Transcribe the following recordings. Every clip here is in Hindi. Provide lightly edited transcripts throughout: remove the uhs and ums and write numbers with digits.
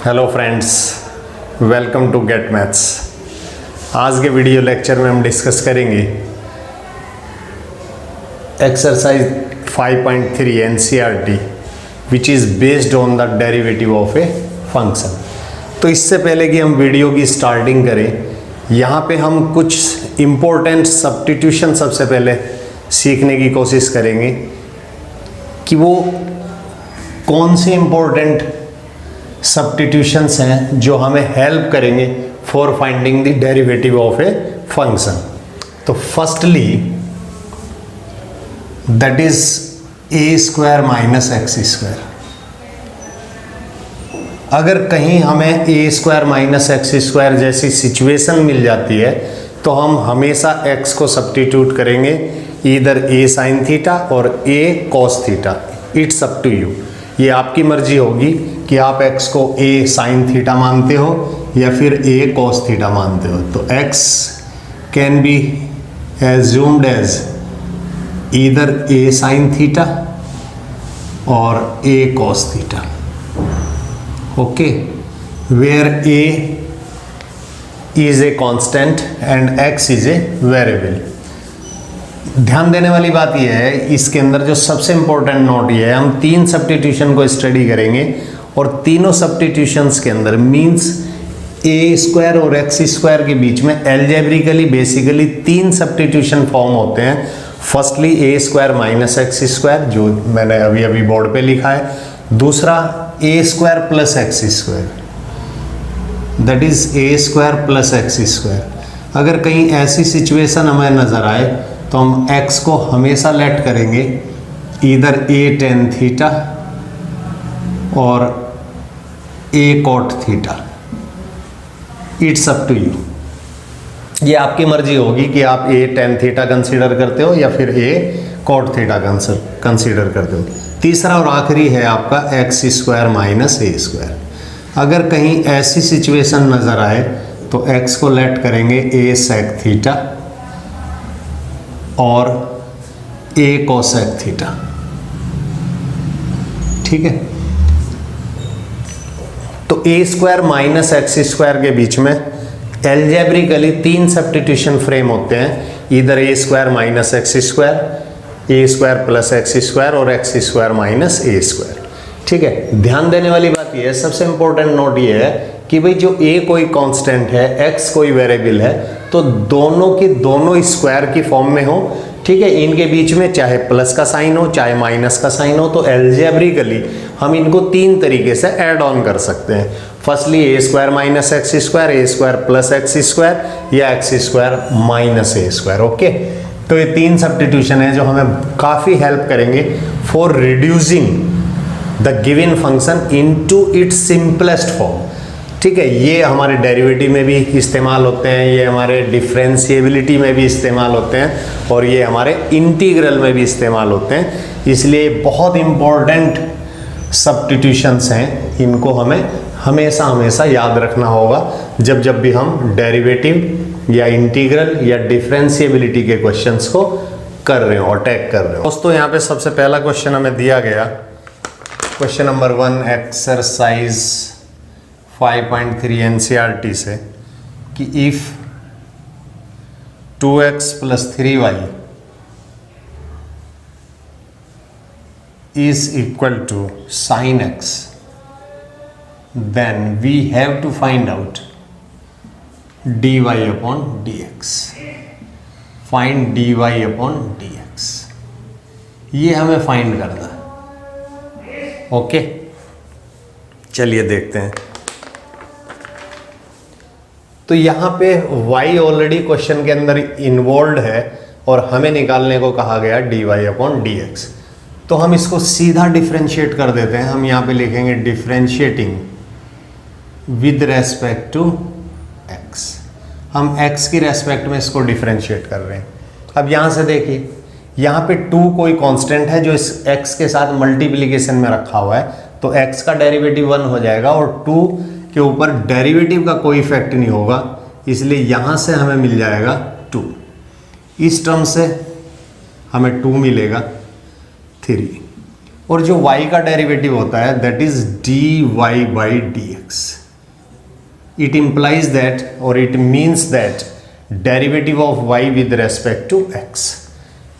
Hello friends, welcome to get maths. आज के वीडियो लेक्चर में हम डिस्कस करेंगे exercise 5.3 NCERT which is based on the derivative of a function. तो इससे पहले कि हम वीडियो की स्टार्टिंग करें, यहाँ पे हम कुछ इम्पोर्टेंट सब्स्टिट्यूशन सबसे पहले सीखने की कोशिश करेंगे कि वो कौन से इम्पोर्टेंट सब्स्टिट्यूशंस हैं जो हमें हेल्प करेंगे for finding the derivative of a function. तो firstly that is A square minus x square. अगर कहीं हमें A square minus x square जैसी सिचुएशन मिल जाती है तो हम हमेशा एक्स को सब्स्टिट्यूट करेंगे ईदर ए साइन थीटा और A cos theta. It's up to you, ये आपकी मर्जी होगी कि आप x को a साइन थीटा मानते हो या फिर a कॉस थीटा मानते हो। तो x can be assumed as either a sine theta or a cos theta, okay, where a is a constant and x is a variable. ध्यान देने वाली बात यह है, इसके अंदर जो सबसे इंपॉर्टेंट नोट ये है, हम तीन सब्स्टिट्यूशन को स्टडी करेंगे और तीनों सब्स्टिट्यूशंस के अंदर मींस ए स्क्वायर और एक्स स्क्वायर के बीच में एल्जेब्रिकली बेसिकली तीन सब्स्टिट्यूशन फॉर्म होते हैं। Firstly A square minus x square, जो मैंने अभी अभी बोर्ड पे लिखा है। दूसरा A square plus x square, that is A square plus x square. अगर कहीं ऐसी सिचुएशन हमें नजर आए तो हम x को हमेशा लेट करेंगे इधर a tan theta or a cot theta. It's up to you, ये आपकी मर्जी होगी कि आप a टेन थीटा कंसीडर करते हो या फिर a कॉट थीटा कंसीडर करते हो। तीसरा और आखिरी है आपका एक्स स्क्वायर माइनस ए स्क्वायर। अगर कहीं ऐसी सिचुएशन नज़र आए तो x को लेट करेंगे a sec theta or a cosec theta, ठीक है। तो a square minus x square के बीच में एल्जेब्रिकली तीन सब्स्टिट्यूशन फ्रेम होते हैं, इधर a square minus x square, a square plus x square और एक्स स्क्वायर माइनस ए स्क्वायर, ठीक है। ध्यान देने वाली बात यह है, सबसे इंपॉर्टेंट नोट ये है कि भाई जो a कोई कांस्टेंट है, x कोई वेरिएबल है, तो दोनों की दोनों स्क्वायर की फॉर्म में हो, ठीक है। इनके बीच में चाहे प्लस का साइन हो चाहे माइनस का साइन हो, तो एल्जेब्रिकली हम इनको तीन तरीके से ऐड ऑन कर सकते हैं। Firstly A square minus x square, A square plus x square या एक्स स्क्वायर माइनस ए स्क्वायर, ओके। तो ये तीन सब्स्टिट्यूशन है जो हमें काफ़ी हेल्प करेंगे for reducing the given function into its simplest form, ठीक है। ये हमारे डेरिवेटिव में भी इस्तेमाल होते हैं, ये हमारे डिफरेंशिएबिलिटी में भी इस्तेमाल होते हैं और ये हमारे इंटीग्रल में भी इस्तेमाल होते हैं। इसलिए बहुत इम्पॉर्टेंट सब्स्टिट्यूशंस हैं, इनको हमें हमेशा हमेशा याद रखना होगा जब जब भी हम डेरिवेटिव या इंटीग्रल या डिफरेंशिएबिलिटी के क्वेश्चंस को कर रहे हो, अटैक कर रहे हो। दोस्तों यहाँ पे सबसे पहला क्वेश्चन हमें दिया गया, क्वेश्चन नंबर 1 एक्सरसाइज 5.3 एनसीईआरटी से, कि if 2x plus 3y is equal to sin x, then we have to find out dy upon dx. Find dy upon dx, ये हमें फाइंड करना है, ओके। चलिए देखते हैं। तो यहाँ पे y ऑलरेडी क्वेश्चन के अंदर इन्वॉल्व है और हमें निकालने को कहा गया dy अपॉन dx। तो हम इसको सीधा डिफरेंशिएट कर देते हैं। हम यहाँ पे लिखेंगे differentiating with respect to x। हम x की रेस्पेक्ट में इसको डिफरेंशिएट कर रहे हैं। अब यहाँ से देखिए, यहाँ पे 2 कोई कांस्टेंट है जो इस x के साथ मल्टीप्लिकेशन में रखा हुआ है, तो x का डेरिवेटिव 1 हो जाएगा और 2 के ऊपर डेरिवेटिव का कोई इफेक्ट नहीं होगा, इसलिए यहाँ से हमें मिल जाएगा 2। इस टर्म से हमें 2 मिलेगा 3 और जो y का डेरिवेटिव होता है that is dy by dx। It implies that और it means that derivative of y with respect to x।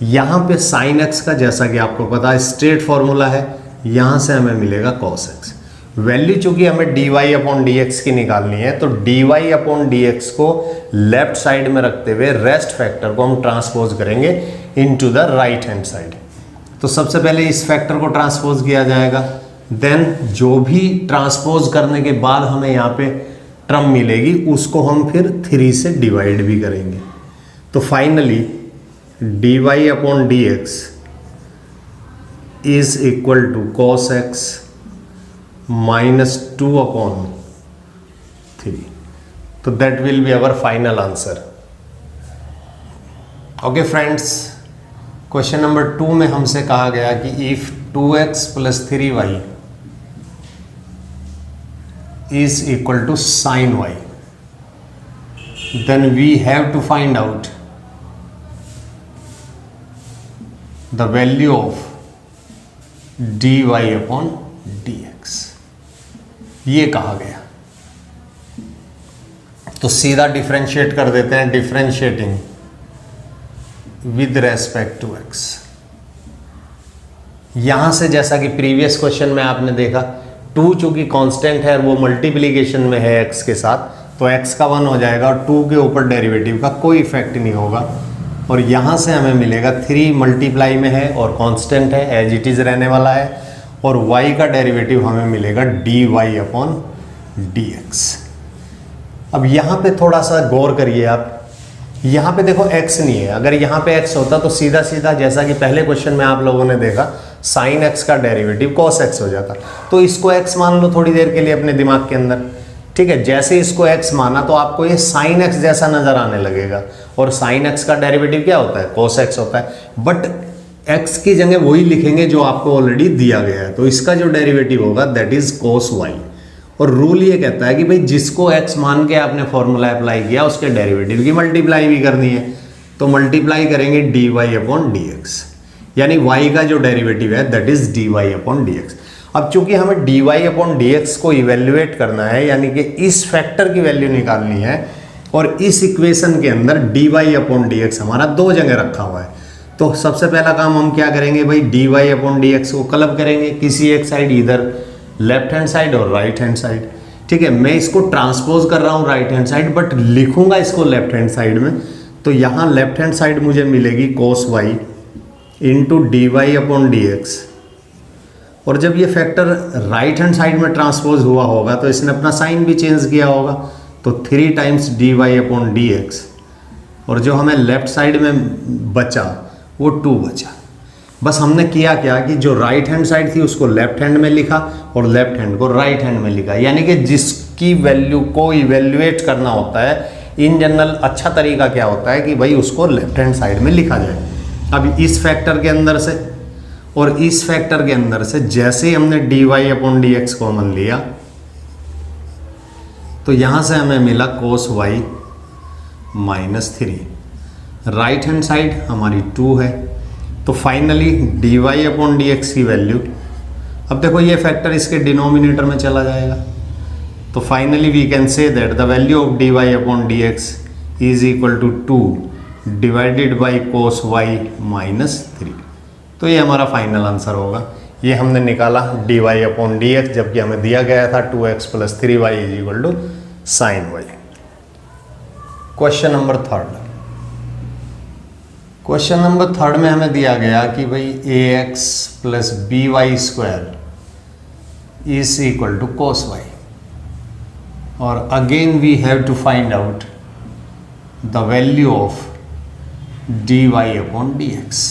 यहाँ पे साइन x का जैसा कि आपको पता है स्ट्रेट फॉर्मूला है, यहाँ से हमें मिलेगा cos x। वैल्यू चूंकि हमें dy अपॉन dx की निकालनी है, तो dy अपॉन dx को लेफ्ट साइड में रखते हुए रेस्ट फैक्टर को हम ट्रांसपोज करेंगे into the right hand side. तो सबसे पहले इस फैक्टर को ट्रांसपोज किया जाएगा, देन जो भी ट्रांसपोज करने के बाद हमें यहाँ पे टर्म मिलेगी उसको हम फिर 3 से डिवाइड भी करेंगे। तो finally dy upon dx is equal to cos x minus 2 upon 3। तो that will be our final answer. Okay friends, question number 2 में हमसे कहा गया कि if 2x plus 3y is equal to sin y, then we have to find out the value of dy upon dx। ये कहा गया, तो सीधा डिफरेंशिएट कर देते हैं, differentiating with respect to x। यहां से जैसा कि प्रीवियस क्वेश्चन में आपने देखा 2 चूंकि कांस्टेंट है, वो मल्टीप्लिकेशन में है x के साथ, तो x का 1 हो जाएगा और 2 के ऊपर डेरिवेटिव का कोई इफेक्ट नहीं होगा। और यहाँ से हमें मिलेगा 3 मल्टीप्लाई में है और कांस्टेंट है, एज इट इज़ रहने वाला है, और y का डेरिवेटिव हमें मिलेगा dy अपॉन dx। अब यहाँ पे थोड़ा सा गौर करिए आप, यहाँ पे देखो x नहीं है, अगर यहाँ पे x होता तो सीधा सीधा जैसा कि पहले क्वेश्चन में आप लोगों ने देखा साइन x का डेरिवेटिव cos x हो जाता। तो इसको x मान लो थोड़ी देर के लिए अपने दिमाग के अंदर, ठीक है। जैसे इसको x माना तो आपको ये साइन x जैसा नजर आने लगेगा, और साइन x का डेरिवेटिव क्या होता है, cos x होता है। बट x की जगह वही लिखेंगे जो आपको ऑलरेडी दिया गया है, तो इसका जो डेरिवेटिव होगा दैट इज cos y। और रूल ये कहता है कि भाई जिसको x मान के आपने फॉर्मूला अप्लाई किया उसके डेरिवेटिव की मल्टीप्लाई भी करनी है, तो मल्टीप्लाई करेंगे dy अपॉन dx, यानी y का जो डेरिवेटिव है that is dy upon dx। अब चूंकि हमें dy अपॉन dx को इवेल्युएट करना है, यानी कि इस फैक्टर की वैल्यू निकालनी है, और इस इक्वेशन के अंदर dy अपॉन dx हमारा 2 जगह रखा हुआ है। तो सबसे पहला काम हम क्या करेंगे भाई, dy अपॉन dx को क्लब करेंगे किसी एक साइड, इधर लेफ्ट हैंड साइड और राइट हैंड साइड, ठीक है। मैं इसको ट्रांसपोज कर रहा हूँ राइट हैंड साइड, बट लिखूंगा इसको लेफ्ट हैंड साइड में। तो यहाँ लेफ्ट हैंड साइड मुझे मिलेगी cos y into dy upon dx, और जब ये फैक्टर राइट हैंड साइड में ट्रांसपोज हुआ होगा तो इसने अपना साइन भी चेंज किया होगा, तो 3 टाइम्स dy अपॉन dx, और जो हमें लेफ्ट साइड में बचा वो 2 बचा। बस हमने किया क्या कि जो राइट हैंड साइड थी उसको लेफ्ट हैंड में लिखा और लेफ्ट हैंड को राइट हैंड में लिखा, यानी कि जिसकी वैल्यू को इवेल्युएट करना होता है इन जनरल अच्छा तरीका क्या होता है कि भाई उसको लेफ्ट हैंड साइड में लिखा जाए। अब इस फैक्टर के अंदर से और इस फैक्टर के अंदर से जैसे ही हमने dy अपॉन dx कॉमन लिया तो यहां से हमें मिला cos y minus 3, right hand side हमारी 2 है, तो फाइनली dy अपॉन dx की वैल्यू, अब देखो ये फैक्टर इसके डिनोमिनेटर में चला जाएगा, तो finally we can say that the value of dy upon dx is equal to 2 divided by cos y minus 3। तो ये हमारा फाइनल आंसर होगा। ये हमने निकाला dy अपॉन dx, जबकि हमें दिया गया था 2x plus 3y is equal to sine y। Question number 3, question number 3 में हमें दिया गया कि भाई ax plus by square is equal to cos y, और again we have to find out the value of dy upon dx।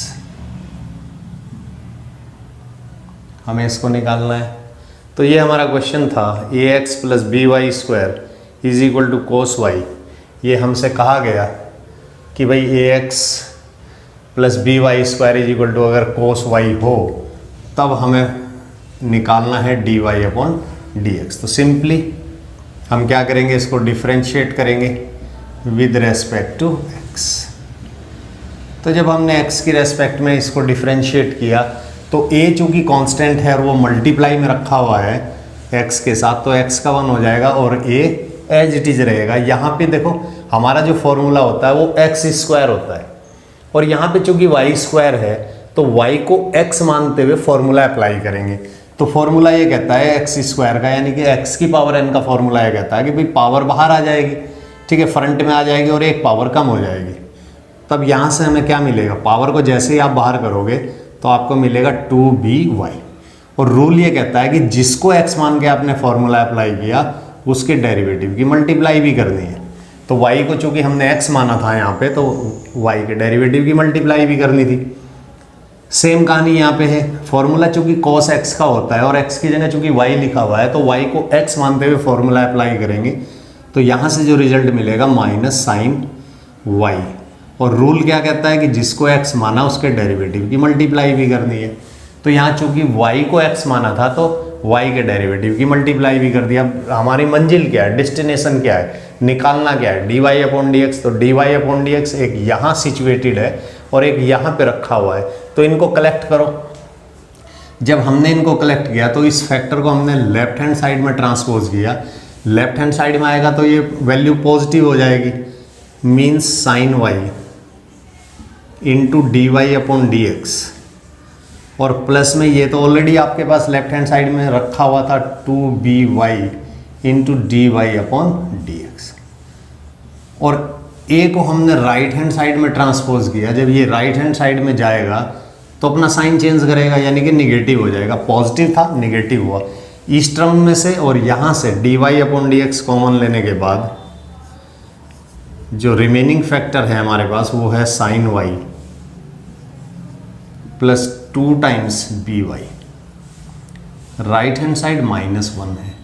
हमें इसको निकालना है, तो ये हमारा क्वेश्चन था ax plus by square is equal to cos y। ये हमसे कहा गया कि भाई ax plus by square is equal to अगर cos y हो तब हमें निकालना है dy अपॉन dx। तो सिंपली हम क्या करेंगे, इसको डिफरेंशिएट करेंगे विद रेस्पेक्ट टू x। तो जब हमने x की रेस्पेक्ट में इसको डिफरेंशिएट किया तो a चूँकि कांस्टेंट है और वो मल्टीप्लाई में रखा हुआ है x के साथ, तो x का 1 हो जाएगा और a एज इट इज रहेगा। यहाँ पे देखो हमारा जो फॉर्मूला होता है वो एक्स स्क्वायर होता है, और यहाँ पे चूंकि वाई स्क्वायर है तो वाई को एक्स मानते हुए फॉर्मूला अप्लाई करेंगे। तो फॉर्मूला ये कहता है एक्स स्क्वायर का, यानी कि एक्स की पावर एन का फॉर्मूला ये कहता है कि भाई पावर बाहर आ जाएगी, ठीक है, फ्रंट में आ जाएगी और एक पावर कम हो जाएगी। तब यहाँ से हमें क्या मिलेगा, पावर को जैसे ही आप बाहर करोगे तो आपको मिलेगा 2by। और रूल ये कहता है कि जिसको x मान के आपने फॉर्मूला अप्लाई किया उसके डेरिवेटिव की मल्टीप्लाई भी करनी है। तो y को चूंकि हमने x माना था यहाँ पे, तो y के डेरिवेटिव की मल्टीप्लाई भी करनी थी। सेम कहानी यहाँ पे है, फॉर्मूला चूंकि cos x का होता है और x की जगह चूंकि y लिखा हुआ है तो y को x मानते हुए फॉर्मूला अप्लाई करेंगे, तो यहाँ से जो रिजल्ट मिलेगा माइनस साइन y। और रूल क्या कहता है कि जिसको x माना उसके डेरिवेटिव की मल्टीप्लाई भी करनी है। तो यहाँ चूंकि y को x माना था तो y के डेरिवेटिव की मल्टीप्लाई भी कर दिया। अब हमारी मंजिल क्या है, डेस्टिनेशन क्या है, निकालना क्या है, dy/dx। तो dy/dx एक यहाँ सिचुएटेड है और एक यहाँ पे रखा हुआ है, तो इनको कलेक्ट करो। जब हमने इनको कलेक्ट किया तो इस फैक्टर को हमने लेफ्ट हैंड साइड में ट्रांसपोज किया, लेफ्ट हैंड साइड में आएगा तो ये वैल्यू पॉजिटिव हो जाएगी, means sign y into dy/dx। और प्लस में ये तो ऑलरेडी आपके पास लेफ्ट हैंड साइड में रखा हुआ था 2by इंटू dy/dx। और a को हमने राइट हैंड साइड में ट्रांसपोज किया, जब ये राइट हैंड साइड में जाएगा तो अपना साइन चेंज करेगा, यानी कि निगेटिव हो जाएगा। पॉजिटिव था निगेटिव हुआ इस टर्म में से, और यहाँ से dy/dx कॉमन लेने के बाद जो रिमेनिंग फैक्टर है हमारे पास वो है sine y plus 2 times by। Right hand side -1 है।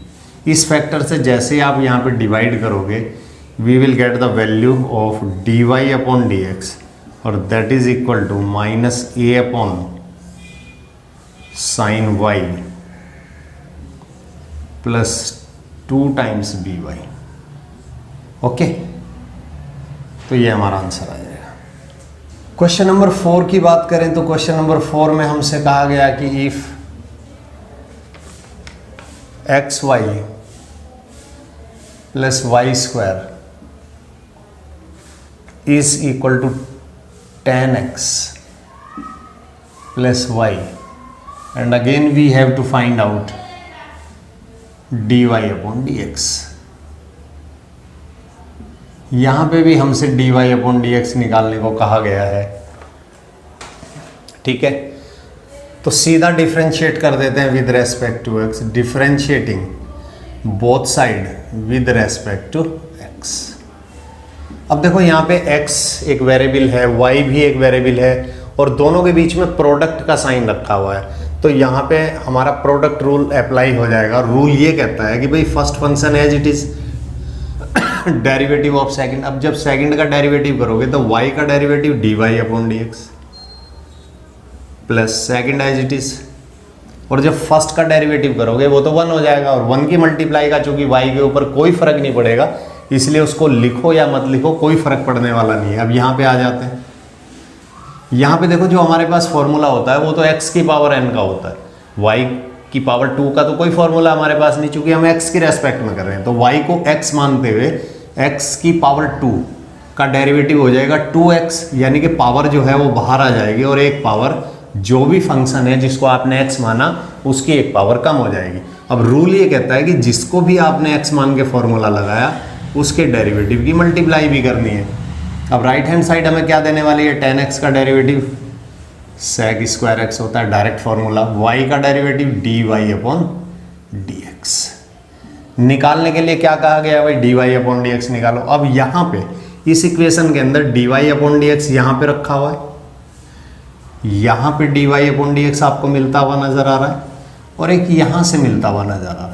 इस फैक्टर से जैसे आप यहाँ पे डिवाइड करोगे we will get the value of dy/dx, और that is equal to -a upon sine y plus 2 times by। Okay, तो ये हमारा आंसर आ जाएगा। क्वेश्चन नंबर 4 की बात करें तो क्वेश्चन नंबर 4 में हमसे कहा गया कि if xy plus y square is equal to 10x plus y, and again we have to find out dy/dx। यहाँ पे भी हमसे dy/dx निकालने को कहा गया है, ठीक है। तो सीधा डिफरेंशिएट कर देते हैं with respect to x, differentiating both side with respect to x। अब देखो यहाँ पे x एक वेरिएबल है, y भी एक वेरिएबल है, और दोनों के बीच में प्रोडक्ट का साइन रखा हुआ है। तो यहाँ पे हमारा प्रोडक्ट रूल अप्लाई हो जाएगा। रूल ये कहता है कि भाई first function as it is derivative of second. अब जब सेकंड का डेरिवेटिव करोगे तो y का derivative dy/dx plus second as it is, और जब फर्स्ट का डेरिवेटिव करोगे वो तो 1 हो जाएगा, और 1 की मल्टीप्लाई का चूंकि y के ऊपर कोई फर्क नहीं पड़ेगा इसलिए उसको लिखो या मत लिखो कोई फर्क पड़ने वाला नहीं है। अब यहाँ पे आ जाते हैं। यहाँ पे देखो जो हमारे पास फॉर्मूला होता है वो तो x की पावर n का होता है, y की पावर 2 का तो कोई फॉर्मूला हमारे पास नहीं, चूंकि हम x की रेस्पेक्ट में कर रहे हैं। तो y को x मानते हुए x की पावर 2 का डेरिवेटिव हो जाएगा 2x, यानी कि पावर जो है वो बाहर आ जाएगी और एक पावर जो भी फंक्शन है जिसको आपने x माना उसकी एक पावर कम हो जाएगी। अब रूल ये कहता है कि जिसको भी आपने x मान के फॉर्मूला लगाया उसके डेरिवेटिव की मल्टीप्लाई भी करनी है। अब राइट हैंड साइड हमें क्या देने वाली है, 10x का डेरिवेटिव sec² होता है डायरेक्ट फॉर्मूला, y का डेरिवेटिव dy/dx। निकालने के लिए क्या कहा गया भाई, dy/dx निकालो। अब यहाँ पे इस इक्वेशन के अंदर dy/dx यहाँ पे रखा हुआ है, यहाँ पे dy/dx आपको मिलता हुआ नजर आ रहा है, और एक यहाँ से मिलता हुआ नजर आ रहा है।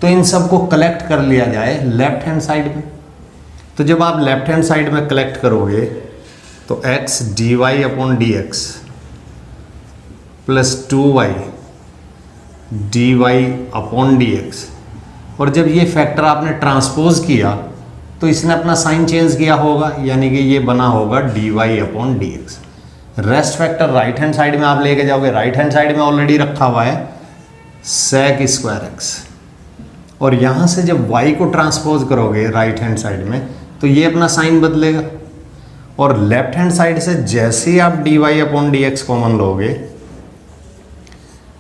तो इन सबको कलेक्ट कर लिया जाए लेफ्ट हैंड साइड में। तो जब आप लेफ्ट हैंड साइड में कलेक्ट करोगे तो x dy/dx plus 2y dy/dx, और जब ये फैक्टर आपने ट्रांसपोज किया तो इसने अपना साइन चेंज किया होगा, यानी कि ये बना होगा dy/dx। Rest factor right hand side में आप लेके जाओगे, राइट हैंड साइड में ऑलरेडी रखा हुआ है sec²x और यहाँ से जब y को ट्रांसपोज करोगे राइट हैंड साइड में तो ये अपना साइन बदलेगा, और लेफ्ट हैंड साइड से जैसे ही आप dy/dx कॉमन लोगे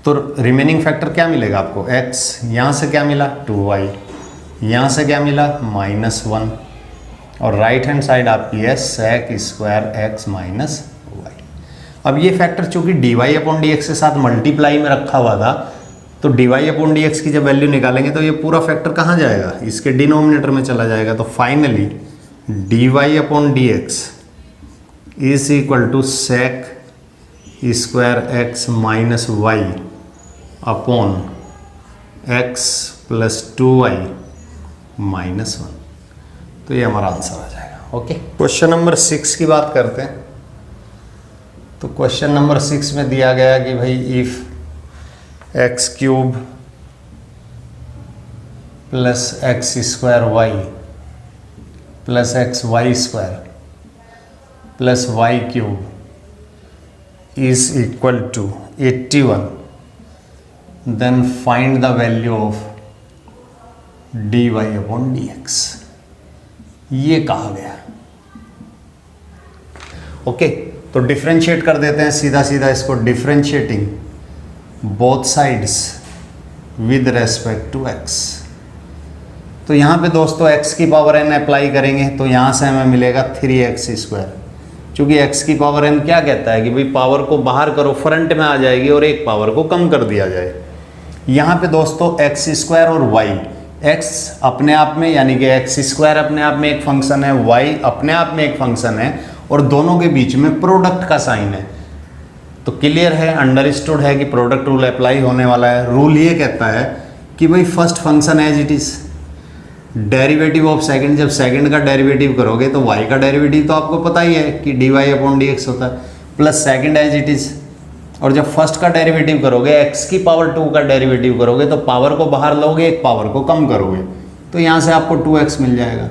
तो रिमेनिंग फैक्टर क्या मिलेगा आपको, x, यहाँ से क्या मिला 2y, यहाँ से क्या मिला -1, और राइट हैंड साइड आपकी है sec² x - y। अब ये फैक्टर चूंकि dy/dx के साथ मल्टीप्लाई में रखा हुआ था, तो dy/dx की जब वैल्यू निकालेंगे तो ये पूरा फैक्टर कहाँ जाएगा, इसके डिनोमिनेटर में चला जाएगा। तो finally dy/dx is equal to sec² x - y upon x + 2y - 1। तो ये हमारा आंसर आ जाएगा। ओके, क्वेश्चन नंबर 6 की बात करते हैं। तो क्वेश्चन नंबर 6 में दिया गया कि भाई if x³ + x² y + xy² + y³ is equal to 81, then find the value of dy/dx। ये कहा गया। ओके, तो डिफरेंशिएट कर देते हैं सीधा सीधा इसको, differentiating both sides with respect to x। तो यहाँ पे दोस्तों x की पावर n अप्लाई करेंगे तो यहाँ से हमें मिलेगा 3x²। क्योंकि x की पावर n क्या कहता है कि भाई पावर को बाहर करो, फ्रंट में आ जाएगी और एक पावर को कम कर दिया जाए। यहाँ पे दोस्तों x² और y, x अपने आप में यानी कि x² अपने आप में एक फंक्शन है, y अपने आप में एक फंक्शन है, और दोनों के बीच में प्रोडक्ट का साइन है। तो क्लियर है, अंडरस्टूड है कि प्रोडक्ट रूल अप्लाई होने वाला है। रूल ये कहता है कि भाई first function as it is, derivative of second, जब सेकंड का डेरिवेटिव करोगे तो y का डेरिवेटिव तो आपको पता ही है कि dy/dx होता है, plus second as it is, और जब फर्स्ट का डेरिवेटिव करोगे x की पावर 2 का डेरिवेटिव करोगे तो पावर को बाहर लोगे, एक पावर को कम करोगे, तो यहाँ से आपको 2x मिल जाएगा।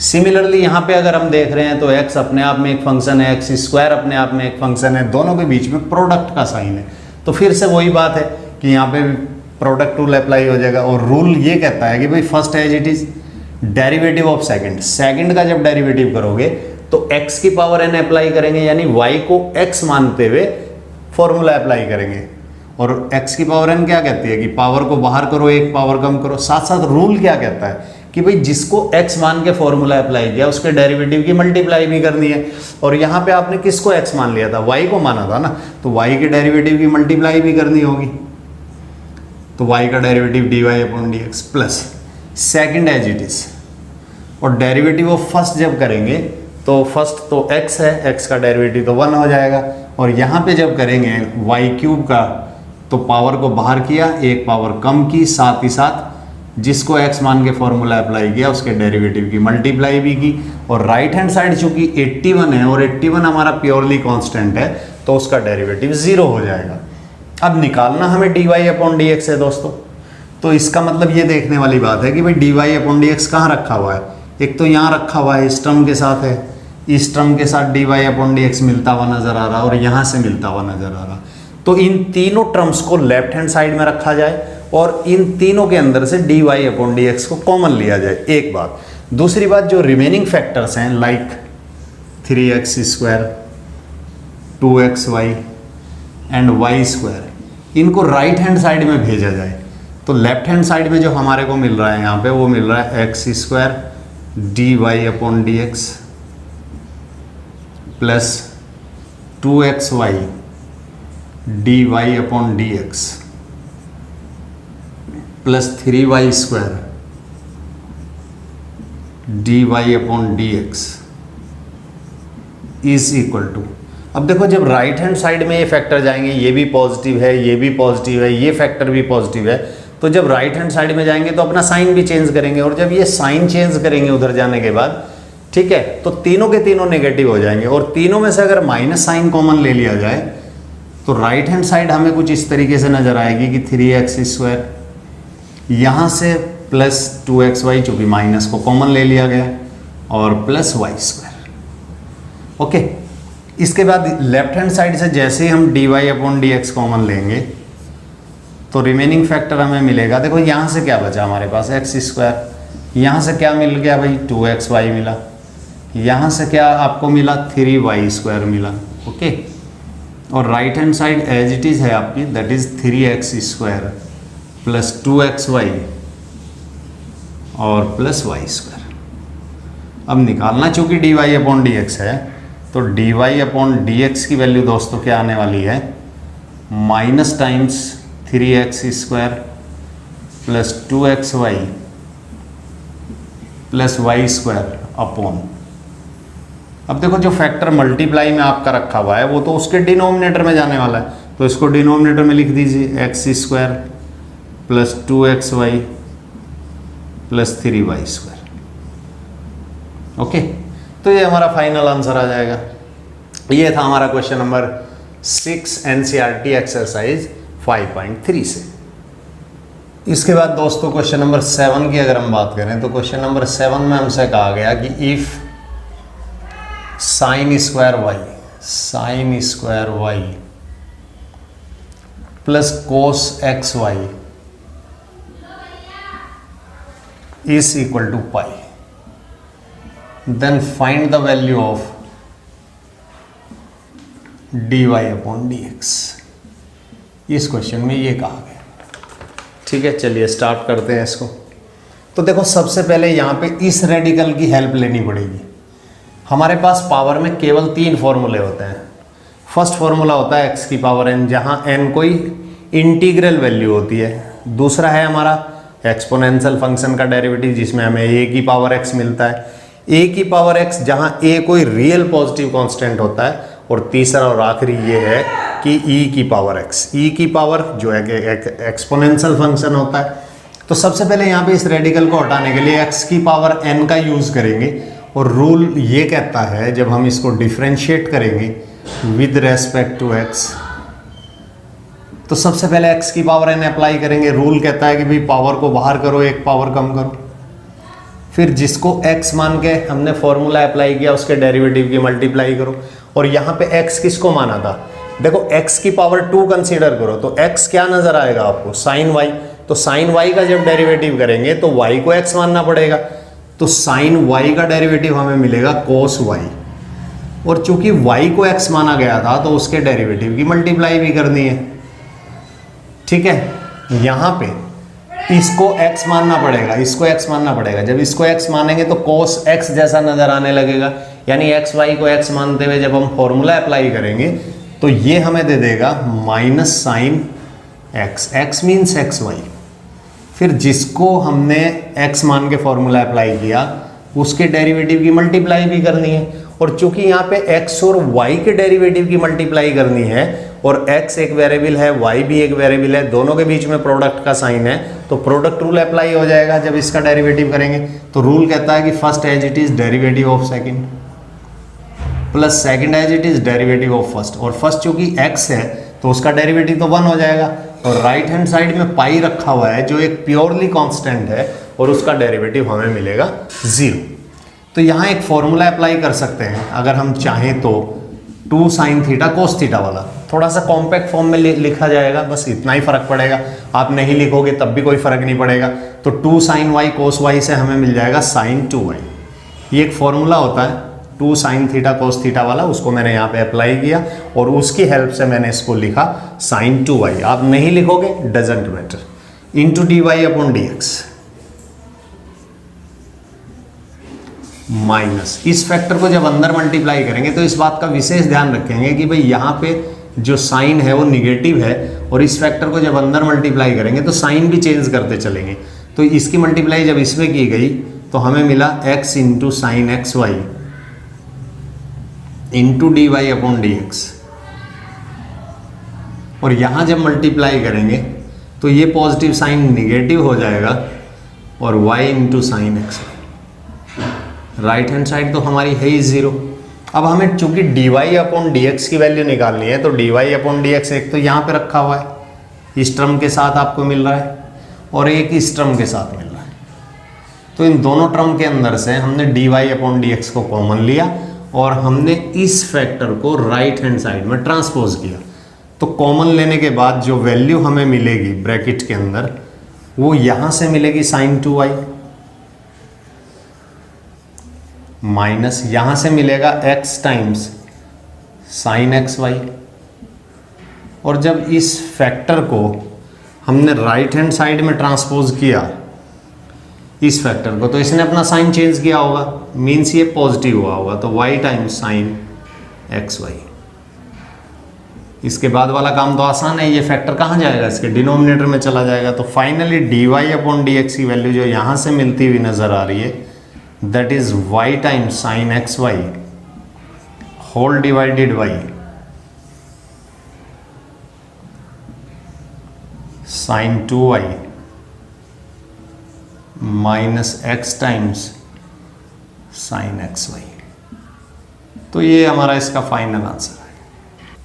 सिमिलरली यहाँ पे अगर हम देख रहे हैं तो x अपने आप में एक फंक्शन है, x² अपने आप में एक फंक्शन है, दोनों के बीच में प्रोडक्ट का साइन है। तो फिर से वही बात है कि यहाँ पे प्रोडक्ट रूल अप्लाई हो जाएगा, और रूल ये कहता है कि भाई first as it is derivative of second, second का जब डेरिवेटिव करोगे तो x की पावर n अप्लाई करेंगे, यानी y को x मानते हुए फॉर्मूला अप्लाई करेंगे। और x की पावर n क्या कहती है कि पावर को बाहर करो, एक पावर कम करो। साथ साथ रूल क्या कहता है कि भाई जिसको x मान के फॉर्मूला अप्लाई किया उसके डेरिवेटिव की मल्टीप्लाई भी करनी है। और यहाँ पे आपने किसको x मान लिया था, y को माना था ना, तो y के डेरिवेटिव की मल्टीप्लाई भी करनी होगी। तो y का derivative dy/dx plus second as it is, और डेरिवेटिव ऑफ फर्स्ट जब करेंगे तो फर्स्ट तो x है, x का डेरिवेटिव तो 1 हो जाएगा, और यहाँ पे जब करेंगे y³ का तो पावर को बाहर किया, एक पावर कम की, साथ ही साथ जिसको x मान के फॉर्मूला अप्लाई किया उसके डेरिवेटिव की मल्टीप्लाई भी की। और राइट हैंड साइड चूंकि 81 है और 81 हमारा प्योरली कांस्टेंट है तो उसका डेरिवेटिव 0 हो जाएगा। अब निकालना हमें dy/dx है दोस्तों। तो इसका मतलब ये देखने वाली बात है कि भाई dy/dx कहाँ रखा हुआ है, एक तो यहाँ रखा हुआ है, इस टर्म के साथ है, इस टर्म के साथ dy/dx मिलता हुआ नजर आ रहा, और यहाँ से मिलता हुआ नजर आ रहा। तो इन तीनों टर्म्स को लेफ्ट हैंड साइड में रखा जाए और इन तीनों के अंदर से dy/dx को कॉमन लिया जाए, एक बात। दूसरी बात, जो रिमेनिंग फैक्टर्स हैं like 3x², 2xy and y², इनको राइट हैंड साइड में भेजा जाए। तो लेफ्ट हैंड साइड में जो हमारे को मिल रहा है यहाँ पे, वो मिल रहा है x² dy/dx plus 2xy dy/dx plus 3y² dy/dx is equal to. अब देखो जब राइट हैंड साइड में ये फैक्टर जाएंगे, ये भी पॉजिटिव है, ये भी पॉजिटिव है, ये फैक्टर भी पॉजिटिव है, तो जब राइट हैंड साइड में जाएंगे तो अपना साइन भी चेंज करेंगे, और जब ये साइन चेंज करेंगे उधर जाने के बाद, ठीक है, तो तीनों के तीनों नेगेटिव हो जाएंगे। और तीनों में से अगर माइनस साइन कॉमन ले लिया जाए तो राइट हैंड साइड हमें कुछ इस तरीके से नजर आएगी कि 3x², यहाँ से प्लस 2xy, चूंकि माइनस को कॉमन ले लिया गया, और प्लस y²। ओके, इसके बाद लेफ्ट हैंड साइड से जैसे ही हम dy/dx कॉमन लेंगे तो रिमेनिंग फैक्टर हमें मिलेगा, देखो यहाँ से क्या बचा हमारे पास एक्स स्क्वायर, यहाँ से क्या मिल गया भाई 2xy मिला, यहाँ से क्या आपको मिला 3y² मिला। ओके, और right hand side as it is है आपकी, that is 3x² plus 2xy और प्लस y²। अब निकालना चूँकि dy/dx है, तो dy/dx की वैल्यू दोस्तों क्या आने वाली है, minus times 3x² plus 2xy plus y² upon, अब देखो जो फैक्टर मल्टीप्लाई में आपका रखा हुआ है वो तो उसके डिनोमिनेटर में जाने वाला है, तो इसको डिनोमिनेटर में लिख दीजिए x² plus 2xy plus 3y²। Okay, तो ये हमारा फाइनल आंसर आ जाएगा। ये था हमारा क्वेश्चन नंबर 6 NCERT एक्सरसाइज 5.3 से। इसके बाद दोस्तों क्वेश्चन नंबर 7 की अगर हम बात करें तो क्वेश्चन नंबर 7 में हमसे कहा गया कि if sin² y plus cos xy is equal to pi, then find the value of dy/dx। इस क्वेश्चन में ये कहा गया। ठीक है, चलिए स्टार्ट करते हैं इसको। तो देखो सबसे पहले यहाँ पे इस रेडिकल की हेल्प लेनी पड़ेगी। हमारे पास पावर में केवल 3 फॉर्मूले होते हैं। फर्स्ट फॉर्मूला होता है x की पावर n, जहाँ n कोई इंटीग्रल वैल्यू होती है। दूसरा है हमारा एक्सपोनेंशियल फंक्शन का डेरिवेटिव, जिसमें हमें a की पावर x मिलता है। a की पावर x जहाँ a कोई रियल पॉजिटिव कांस्टेंट होता है। और तीसरा और आखिरी ये है कि e की पावर x, e की पावर जो है कि एक्सपोनेंशियल फंक्शन होता है। तो सबसे पहले यहाँ पे इस रेडिकल को हटाने के लिए x की पावर n का यूज़ करेंगे। और रूल ये कहता है जब हम इसको डिफ्रेंशिएट करेंगे विद रेस्पेक्ट टू x, तो सबसे पहले x की पावर n अप्लाई करेंगे। रूल कहता है कि भाई पावर को बाहर करो, एक पावर कम करो। फिर जिसको x मान के हमने फॉर्मूला अप्लाई किया उसके डेरिवेटिव की मल्टीप्लाई करो। और यहाँ पे x किसको माना था, देखो x की पावर 2 कंसीडर करो, तो x क्या नजर आएगा आपको, साइन y। तो साइन y का जब डेरिवेटिव करेंगे तो y को x मानना पड़ेगा, तो साइन y का डेरिवेटिव हमें मिलेगा कोस y। और चूंकि y को x माना गया था तो उसके डेरिवेटिव की मल्टीप्लाई भी करनी है। ठीक है, यहाँ पे इसको x मानना पड़ेगा, इसको x मानना पड़ेगा। जब इसको x मानेंगे तो cos x जैसा नजर आने लगेगा, यानी x y को x मानते हुए जब हम फॉर्मूला अप्लाई करेंगे तो ये हमें दे देगा minus sine x, x means x y. फिर जिसको हमने x मान के फॉर्मूला अप्लाई किया उसके डेरिवेटिव की मल्टीप्लाई भी करनी है। और चूंकि यहाँ पे x और y के डेरिवेटिव की मल्टीप्लाई करनी है और x एक वेरिएबल है, y भी एक वेरिएबल है, दोनों के बीच में प्रोडक्ट का साइन है, तो प्रोडक्ट रूल अप्लाई हो जाएगा जब इसका डेरिवेटिव करेंगे। तो रूल कहता है कि first as it is derivative of second plus second as it is derivative of first. और फर्स्ट चूंकि x है तो उसका डेरिवेटिव तो 1 हो जाएगा। और राइट हैंड साइड में पाई रखा हुआ है जो एक प्योरली कांस्टेंट है और उसका डेरिवेटिव हमें मिलेगा 0। तो यहाँ एक फॉर्मूला अप्लाई कर सकते हैं अगर हम चाहें तो 2 sin थीटा कोस थीटा वाला, थोड़ा सा कॉम्पैक्ट फॉर्म में लिखा जाएगा, बस इतना ही फर्क पड़ेगा। आप नहीं लिखोगे तब भी कोई फर्क नहीं पड़ेगा। तो 2 sin y कोस y से हमें मिल जाएगा sin 2y। ये एक फॉर्मूला होता है 2 sin थीटा कोस थीटा वाला, उसको मैंने यहाँ पे अप्लाई किया और उसकी हेल्प से मैंने इसको लिखा sin 2y। आप नहीं लिखोगे doesn't matter, into dy/dx minus इस फैक्टर को जब अंदर मल्टीप्लाई करेंगे तो इस बात का विशेष ध्यान रखेंगे कि भाई यहाँ पे जो साइन है वो निगेटिव है और इस फैक्टर को जब अंदर मल्टीप्लाई करेंगे तो साइन भी चेंज करते चलेंगे। तो इसकी मल्टीप्लाई जब इसमें की गई तो हमें मिला x into sine x y into dy/dx। और यहाँ जब मल्टीप्लाई करेंगे तो ये पॉजिटिव साइन निगेटिव हो जाएगा और y into sine x y. Right hand side तो हमारी है ही 0। अब हमें चूंकि dy/dx की वैल्यू निकालनी है तो dy/dx एक तो यहाँ पे रखा हुआ है, इस टर्म के साथ आपको मिल रहा है और एक इस टर्म के साथ मिल रहा है। तो इन दोनों टर्म के अंदर से हमने dy/dx को कॉमन लिया और हमने इस फैक्टर को राइट हैंड साइड में ट्रांसपोज किया। तो कॉमन लेने के बाद जो वैल्यू हमें मिलेगी ब्रैकेट के अंदर वो यहां से मिलेगी sin 2y माइनस यहां से मिलेगा x टाइम्स sin xy। और जब इस फैक्टर को हमने राइट हैंड साइड में ट्रांसपोज किया इस फैक्टर को, तो इसने अपना साइन चेंज किया होगा, मीन्स ये पॉजिटिव हुआ होगा, तो y टाइम्स साइन xy। इसके बाद वाला काम तो आसान है, ये फैक्टर कहाँ जाएगा, इसके डिनोमिनेटर में चला जाएगा। तो फाइनली dy अपॉन dx की वैल्यू जो यहाँ से मिलती हुई नजर आ रही है that is y times sine xy whole divided by sine 2y minus x times sine xy। तो ये हमारा इसका फाइनल आंसर है।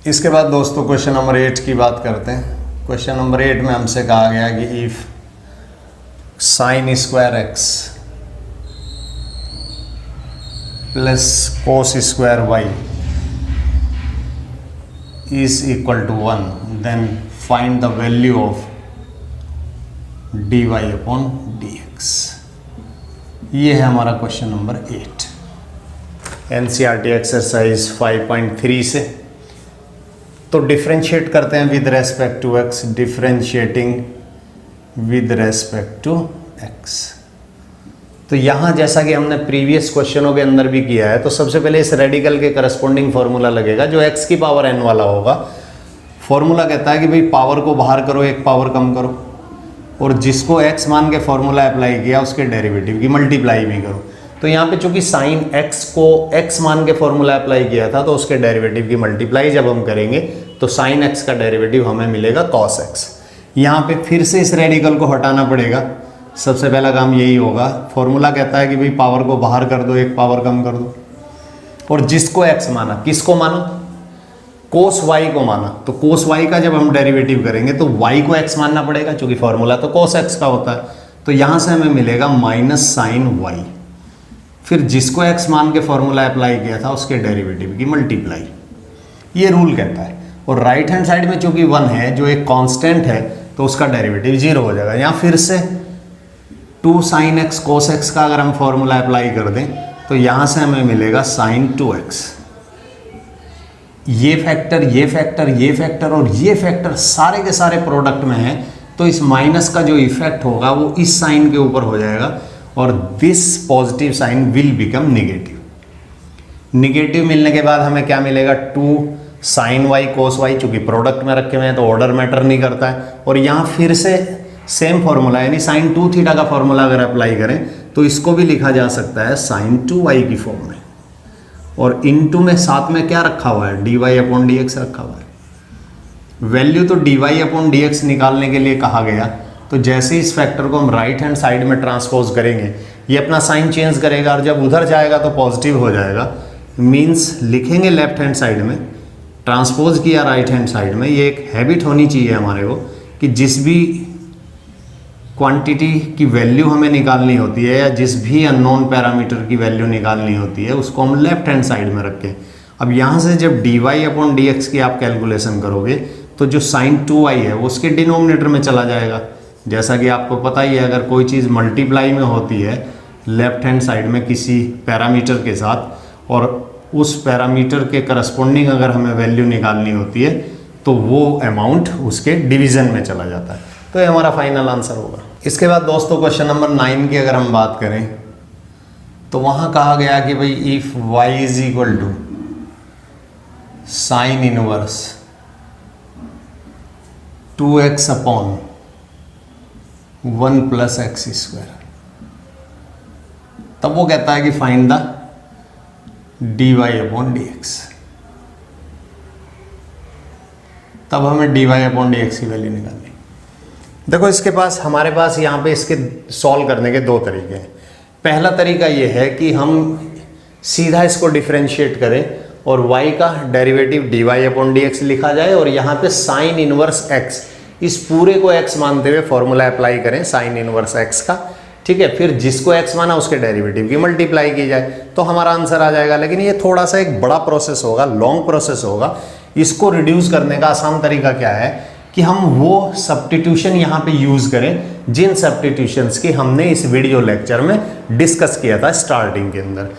इसके बाद दोस्तों क्वेश्चन नंबर 8 की बात करते हैं। क्वेश्चन नंबर 8 में हमसे कहा गया कि if sine square x plus cos square y is equal to 1 then find the value of dy upon dx। ये है हमारा क्वेश्चन नंबर 8 एनसीईआरटी एक्सरसाइज 5.3 से। तो डिफरेंशिएट करते हैं with respect to x, differentiating with respect to x। तो यहाँ जैसा कि हमने प्रीवियस क्वेश्चनों के अंदर भी किया है, तो सबसे पहले इस रेडिकल के करस्पॉन्डिंग फॉर्मूला लगेगा जो x की पावर n वाला होगा। फॉर्मूला कहता है कि भाई पावर को बाहर करो, एक पावर कम करो, और जिसको x मान के फॉर्मूला अप्लाई किया उसके डेरिवेटिव की मल्टीप्लाई भी करो। तो यहाँ पे चूंकि साइन x को x मान के फॉर्मूला अप्लाई किया था, तो उसके डेरिवेटिव की मल्टीप्लाई जब हम करेंगे तो साइन x का डेरिवेटिव हमें मिलेगा cos x। यहाँ पे फिर से इस रेडिकल को हटाना पड़ेगा। सबसे पहला काम यही होगा। फॉर्मूला कहता है कि भाई पावर को बाहर कर दो, एक पावर कम कर दो, और जिसको x माना, किसको माना, कोस y को माना। तो कोस y का जब हम डेरिवेटिव करेंगे तो y को x मानना पड़ेगा, क्योंकि फॉर्मूला तो कोस x का होता है। तो यहाँ से हमें मिलेगा माइनस साइन y, फिर जिसको x मान के फॉर्मूला अप्लाई किया था उसके डेरिवेटिव की मल्टीप्लाई। ये रूल कहता है। और राइट हैंड साइड में चूंकि 1 है जो एक कांस्टेंट है, तो उसका डेरिवेटिव 0 हो जाएगा। यहाँ फिर से 2 साइन x कोस x का अगर हम फॉर्मूला अप्लाई कर दें तो यहाँ से हमें मिलेगा साइन 2x। ये फैक्टर, ये फैक्टर, ये फैक्टर और ये फैक्टर सारे के सारे प्रोडक्ट में है, तो इस माइनस का जो इफेक्ट होगा वो इस साइन के ऊपर हो जाएगा और this positive sign will become negative. Negative मिलने के बाद हमें क्या मिलेगा, 2 साइन y कोस y, चूंकि प्रोडक्ट में रखे हुए हैं तो ऑर्डर मैटर नहीं करता है। और यहाँ फिर से सेम फॉर्मूला यानी साइन 2 थीटा का फॉर्मूला अगर अप्लाई करें तो इसको भी लिखा जा सकता है साइन 2y की फॉर्म में। और इनटू में साथ में क्या रखा हुआ है, dy अपॉन dx रखा हुआ है। वैल्यू तो dy अपॉन dx निकालने के लिए कहा गया, तो जैसे ही इस फैक्टर को हम राइट हैंड साइड में ट्रांसपोज करेंगे ये अपना साइन चेंज करेगा, और जब उधर जाएगा तो पॉजिटिव हो जाएगा। मीन्स लिखेंगे लेफ्ट हैंड साइड में, ट्रांसपोज किया राइट हैंड साइड में। ये एक हैबिट होनी चाहिए हमारे को कि जिस भी क्वांटिटी की वैल्यू हमें निकालनी होती है या जिस भी अननोन पैरामीटर की वैल्यू निकालनी होती है उसको हम लेफ्ट हैंड साइड में रखें। अब यहाँ से जब dy अपॉन dx की आप कैलकुलेशन करोगे तो जो साइन 2y है वो उसके डिनोमिनेटर में चला जाएगा। जैसा कि आपको पता ही है, अगर कोई चीज़ मल्टीप्लाई में होती है लेफ्ट हैंड साइड में किसी पैरामीटर के साथ और उस पैरामीटर के करस्पॉन्डिंग अगर हमें वैल्यू निकालनी होती है तो वो अमाउंट उसके डिवीज़न में चला जाता है। तो ये हमारा फाइनल आंसर होगा। इसके बाद दोस्तों क्वेश्चन नंबर 9 की अगर हम बात करें तो वहाँ कहा गया कि भाई if y is equal to sine inverse 2x upon 1 plus x square, तब वो कहता है कि find the dy upon dx। तब हमें dy अपॉन dx की वैल्यू निकालनी। देखो इसके पास, हमारे पास यहाँ पे इसके सॉल्व करने के 2 तरीके हैं। पहला तरीका ये है कि हम सीधा इसको डिफरेंशिएट करें और y का डेरिवेटिव dy अपॉन dx लिखा जाए और यहाँ पे साइन इनवर्स x, इस पूरे को x मानते हुए फॉर्मूला अप्लाई करें साइन इनवर्स x का, ठीक है। फिर जिसको x माना उसके डेरिवेटिव की मल्टीप्लाई की जाए तो हमारा आंसर आ जाएगा। लेकिन ये थोड़ा सा एक बड़ा प्रोसेस होगा, लॉन्ग प्रोसेस होगा, इसको रिड्यूस करने का आसान तरीका क्या है कि हम वो सब्स्टिट्यूशन यहाँ पे यूज़ करें जिन सब्स्टिट्यूशंस की हमने इस वीडियो लेक्चर में डिस्कस किया था स्टार्टिंग के अंदर।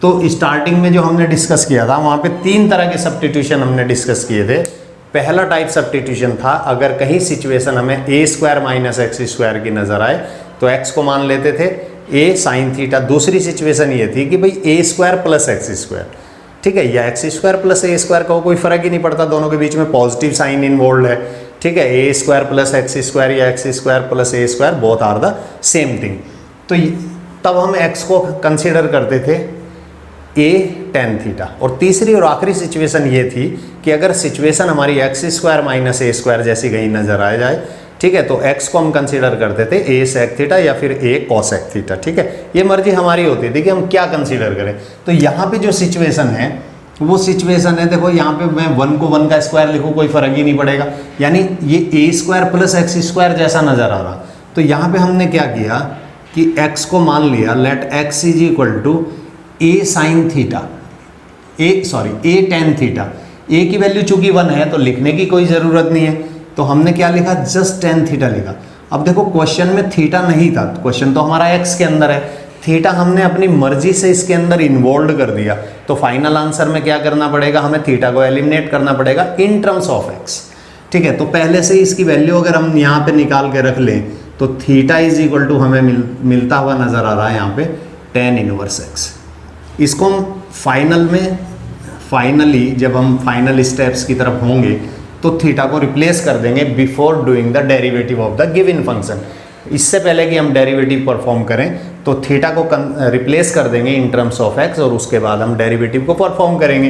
तो स्टार्टिंग में जो हमने डिस्कस किया था वहाँ पे 3 तरह के सब्स्टिट्यूशन हमने डिस्कस किए थे। पहला टाइप सब्स्टिट्यूशन था अगर कहीं सिचुएशन हमें A square minus x square की नज़र आए तो एक्स को मान लेते थे ए साइन थीटा। दूसरी सिचुएशन ये थी कि भाई ए स्क्वायर प्लस एक्स स्क्वायर, ठीक है, या x square plus a square का कोई फर्क ही नहीं पड़ता, दोनों के बीच में पॉजिटिव साइन इन्वॉल्व है, ठीक है। A square plus x square या x square plus a square both are the same thing. तो तब हम एक्स को कंसिडर करते थे ए टेन थीटा। और तीसरी और आखिरी सिचुएशन ये थी कि अगर सिचुएशन हमारी एक्स स्क्वायर माइनस ए स्क्वायर जैसी कहीं नजर आ जाए, ठीक है, तो एक्स को हम कंसीडर करते थे ए सेक थीटा या फिर ए कॉसेक थीटा, ठीक है। ये मर्जी हमारी होती थी कि हम क्या कंसीडर करें। तो यहाँ पे जो सिचुएशन है वो सिचुएशन है, देखो यहाँ पे मैं 1 को 1 का स्क्वायर लिखूँ कोई फर्क ही नहीं पड़ेगा, यानी ये ए स्क्वायर प्लस एक्स स्क्वायर जैसा नजर आ रहा। तो यहाँ पे हमने क्या किया कि एक्स को मान लिया let X is equal to A sine theta, A tan theta. A की वैल्यू चूंकि 1 है तो लिखने की कोई ज़रूरत नहीं है, तो हमने क्या लिखा, जस्ट टेन थीटा लिखा। अब देखो क्वेश्चन में थीटा नहीं था, क्वेश्चन तो हमारा एक्स के अंदर है, थीटा हमने अपनी मर्जी से इसके अंदर इन्वॉल्व कर दिया। तो फाइनल आंसर में क्या करना पड़ेगा, हमें थीटा को एलिमिनेट करना पड़ेगा इन टर्म्स ऑफ एक्स, ठीक है। तो पहले से इसकी वैल्यू अगर हम यहाँ पे निकाल के रख लें तो थीटा इज इक्वल टू हमें मिलता हुआ नजर आ रहा है यहाँ पे टेन इनवर्स एक्स। इसको हम फाइनली जब हम फाइनल स्टेप्स की तरफ होंगे तो थीटा को रिप्लेस कर देंगे before doing the derivative of the given function. इससे पहले कि हम डेरिवेटिव परफॉर्म करें तो थीटा को रिप्लेस कर देंगे इन टर्म्स ऑफ एक्स और उसके बाद हम डेरिवेटिव को परफॉर्म करेंगे।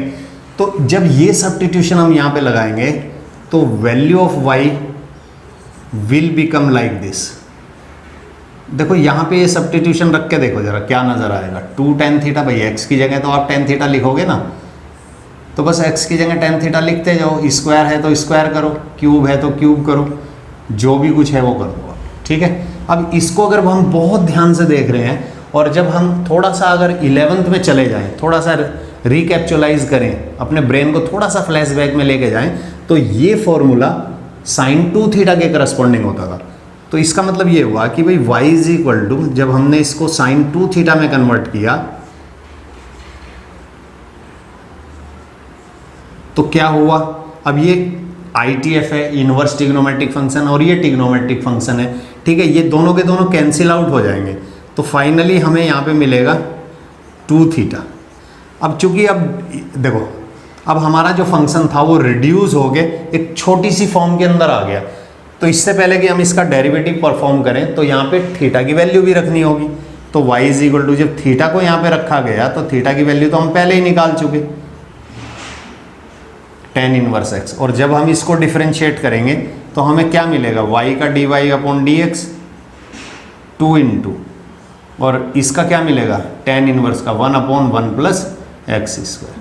तो जब ये सब्स्टिट्यूशन हम यहाँ पे लगाएंगे तो value of y will become like this. देखो यहाँ पे ये सब्स्टिट्यूशन रख के देखो जरा क्या नजर आएगा, 2 टेन थीटा। भाई एक्स की जगह तो आप टेन थीटा लिखोगे ना, तो बस एक्स की जगह टेन थीटा लिखते जाओ, स्क्वायर है तो स्क्वायर करो, क्यूब है तो क्यूब करो, जो भी कुछ है वो कर दो, ठीक है। अब इसको अगर हम बहुत ध्यान से देख रहे हैं और जब हम थोड़ा सा अगर 11th में चले जाएं, थोड़ा सा रिकैप्चुलाइज करें, अपने ब्रेन को थोड़ा सा फ्लैशबैक में लेके जाएं, तो ये फॉर्मूला साइन 2 थीटा के करस्पॉन्डिंग होता था। तो इसका मतलब ये हुआ कि भाई y इज इक्वल टू, जब हमने इसको साइन 2 थीटा में कन्वर्ट किया तो क्या हुआ, अब ये ITF है, इनवर्स ट्रिग्नोमेट्रिक फंक्शन, और ये ट्रिग्नोमेट्रिक फंक्शन है, ठीक है। ये दोनों के दोनों कैंसिल आउट हो जाएंगे, तो फाइनली हमें यहाँ पे मिलेगा 2 थीटा। अब चूंकि अब देखो अब हमारा जो फंक्शन था वो रिड्यूस हो के एक छोटी सी फॉर्म के अंदर आ गया। तो इससे पहले कि हम इसका डेरिवेटिव परफॉर्म करें तो यहाँ पे थीटा की वैल्यू भी रखनी होगी। तो y इज इक्वल टू, जब थीटा को यहाँ पे रखा गया तो थीटा की वैल्यू तो हम पहले ही निकाल चुके, टेन इनवर्स एक्स। और जब हम इसको डिफरेंशिएट करेंगे तो हमें क्या मिलेगा, y का dy upon d x 2 into, और इसका क्या मिलेगा, टेन इनवर्स का 1 अपॉन 1 प्लस एक्स स्क्वायर।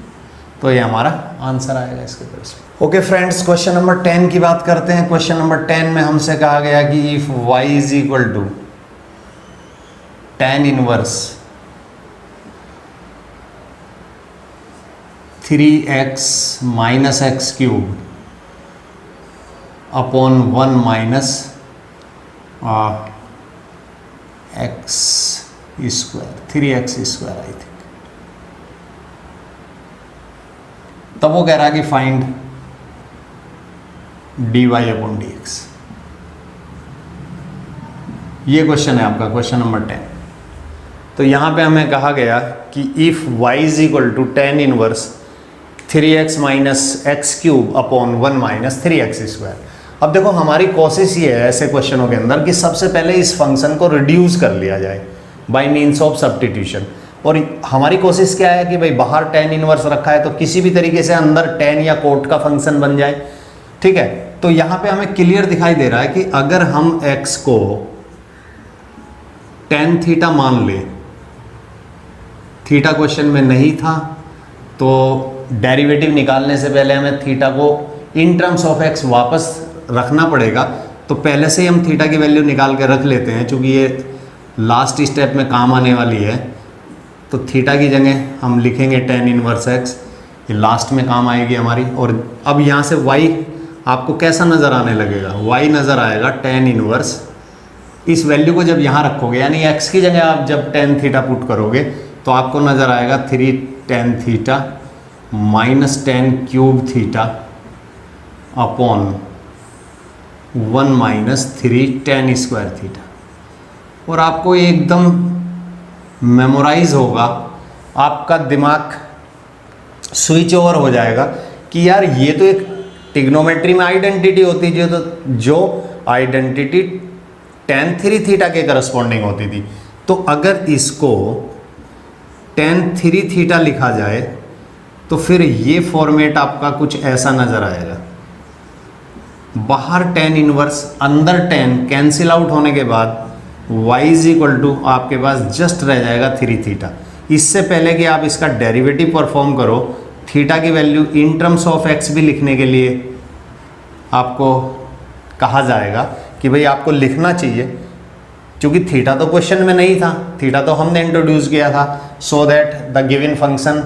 तो ये हमारा आंसर आएगा इसके तरफ। ओके फ्रेंड्स, क्वेश्चन नंबर 10 की बात करते हैं। क्वेश्चन नंबर 10 में हमसे कहा गया कि if y is equal to tan inverse 3x minus x cube upon 1 minus x square, 3x square I think. तब वो कह रहा है कि फाइंड dy अपॉन dx। ये क्वेश्चन है आपका, क्वेश्चन नंबर 10। तो यहाँ पे हमें कहा गया कि if y is equal to tan inverse 3x minus x cube upon 1 minus 3x square. अब देखो हमारी कोशिश ये है ऐसे क्वेश्चनों के अंदर कि सबसे पहले इस फंक्शन को रिड्यूस कर लिया जाए बाय मीन्स ऑफ सब्स्टिट्यूशन। और हमारी कोशिश क्या है कि भाई बाहर टेन इनवर्स रखा है तो किसी भी तरीके से अंदर टेन या कोट का फंक्शन बन जाए, ठीक है। तो यहाँ पे हमें क्लियर दिखाई दे रहा है कि अगर हम x को टेन थीटा मान ले, थीटा क्वेश्चन में नहीं था तो डेरिवेटिव निकालने से पहले हमें थीटा को इन टर्म्स ऑफ x वापस रखना पड़ेगा। तो पहले से ही हम थीटा की वैल्यू निकाल के रख लेते हैं, चूँकि ये लास्ट स्टेप में काम आने वाली है। तो थीटा की जगह हम लिखेंगे टेन इनवर्स एक्स ये लास्ट में काम आएगी हमारी। और अब यहाँ से y आपको कैसा नज़र आने लगेगा, y नज़र आएगा tan इनवर्स। इस वैल्यू को जब यहाँ रखोगे यानी x की जगह आप जब tan थीटा पुट करोगे तो आपको नज़र आएगा 3 tan theta minus tan cube theta upon 1 minus 3 tan square theta. और आपको एकदम मेमोराइज होगा, आपका दिमाग स्विच ओवर हो जाएगा कि यार ये तो एक ट्रिग्नोमेट्री में आइडेंटिटी होती है जो आइडेंटिटी tan 3 थीटा के करस्पॉन्डिंग होती थी। तो अगर इसको tan 3 थीटा लिखा जाए तो फिर ये फॉर्मेट आपका कुछ ऐसा नज़र आएगा। बाहर tan इनवर्स, अंदर tan कैंसिल आउट होने के बाद y इज इक्वल टू आपके पास जस्ट रह जाएगा 3 थीटा। इससे पहले कि आप इसका डेरिवेटिव परफॉर्म करो, थीटा की value in terms of x भी लिखने के लिए आपको कहा जाएगा कि भाई आपको लिखना चाहिए, क्योंकि थीटा तो क्वेश्चन में नहीं था, थीटा तो हमने इंट्रोड्यूस किया था, so that the given function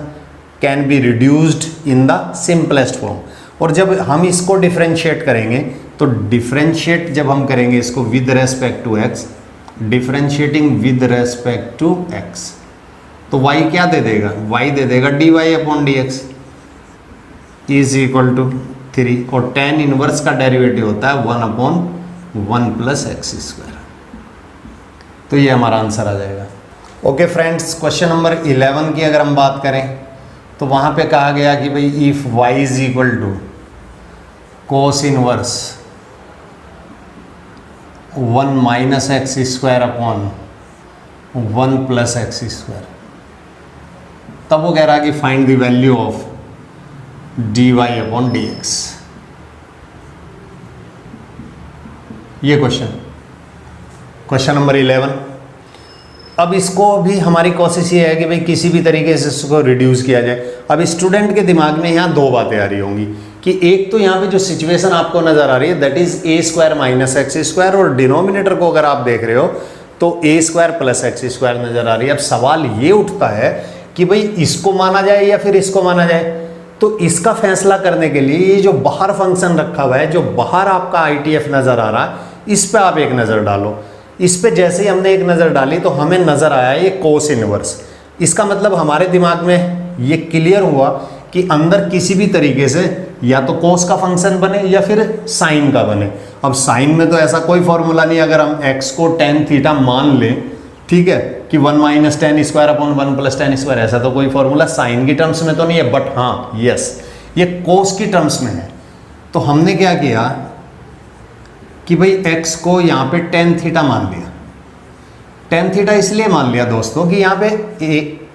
can be reduced in the simplest form. और जब हम इसको डिफरेंशिएट करेंगे तो डिफरेंशिएट जब हम करेंगे इसको with respect to x, differentiating with respect to x, तो y क्या दे देगा, y दे देगा dy upon dx is equal to 3। और tan इनवर्स का डेरिवेटिव होता है 1 अपॉन 1 प्लस एक्स स्क्वायर। तो ये हमारा आंसर आ जाएगा। ओके फ्रेंड्स, क्वेश्चन नंबर 11 की अगर हम बात करें तो वहाँ पे कहा गया कि भाई if y is equal to cos inverse 1 minus x square upon 1 plus x square, तब वो कह रहा है कि find the value of dy upon dx। ये क्वेश्चन नंबर 11। अब इसको भी हमारी कोशिश ये है कि भाई किसी भी तरीके से इसको रिड्यूस किया जाए। अब स्टूडेंट के दिमाग में यहाँ दो बातें आ रही होंगी कि एक तो यहाँ पे जो सिचुएशन आपको नजर आ रही है that is a square minus x square, और डिनोमिनेटर को अगर आप देख रहे हो तो a square plus x square नजर आ रही है। अब सवाल ये उठता है कि भाई इसको माना जाए या फिर इसको माना जाए। तो इसका फैसला करने के लिए ये जो बाहर फंक्शन रखा हुआ है, जो बाहर आपका ITF नज़र आ रहा है, इस पे आप एक नज़र डालो। इस पे जैसे ही हमने एक नज़र डाली तो हमें नज़र आया ये कोस इनवर्स। इसका मतलब हमारे दिमाग में ये क्लियर हुआ कि अंदर किसी भी तरीके से या तो कोस का फंक्शन बने या फिर साइन का बने। अब साइन में तो ऐसा कोई फॉर्मूला नहीं, अगर हम x को tan थीटा मान लें, ठीक है, कि 1 minus tan square upon 1 plus tan square, ऐसा तो कोई फॉर्मूला साइन की टर्म्स में तो नहीं है, बट हाँ यस ये कोस की टर्म्स में है। तो हमने क्या किया कि भाई x को यहाँ पे tan थीटा मान लिया। tan थीटा इसलिए मान लिया दोस्तों कि यहाँ पे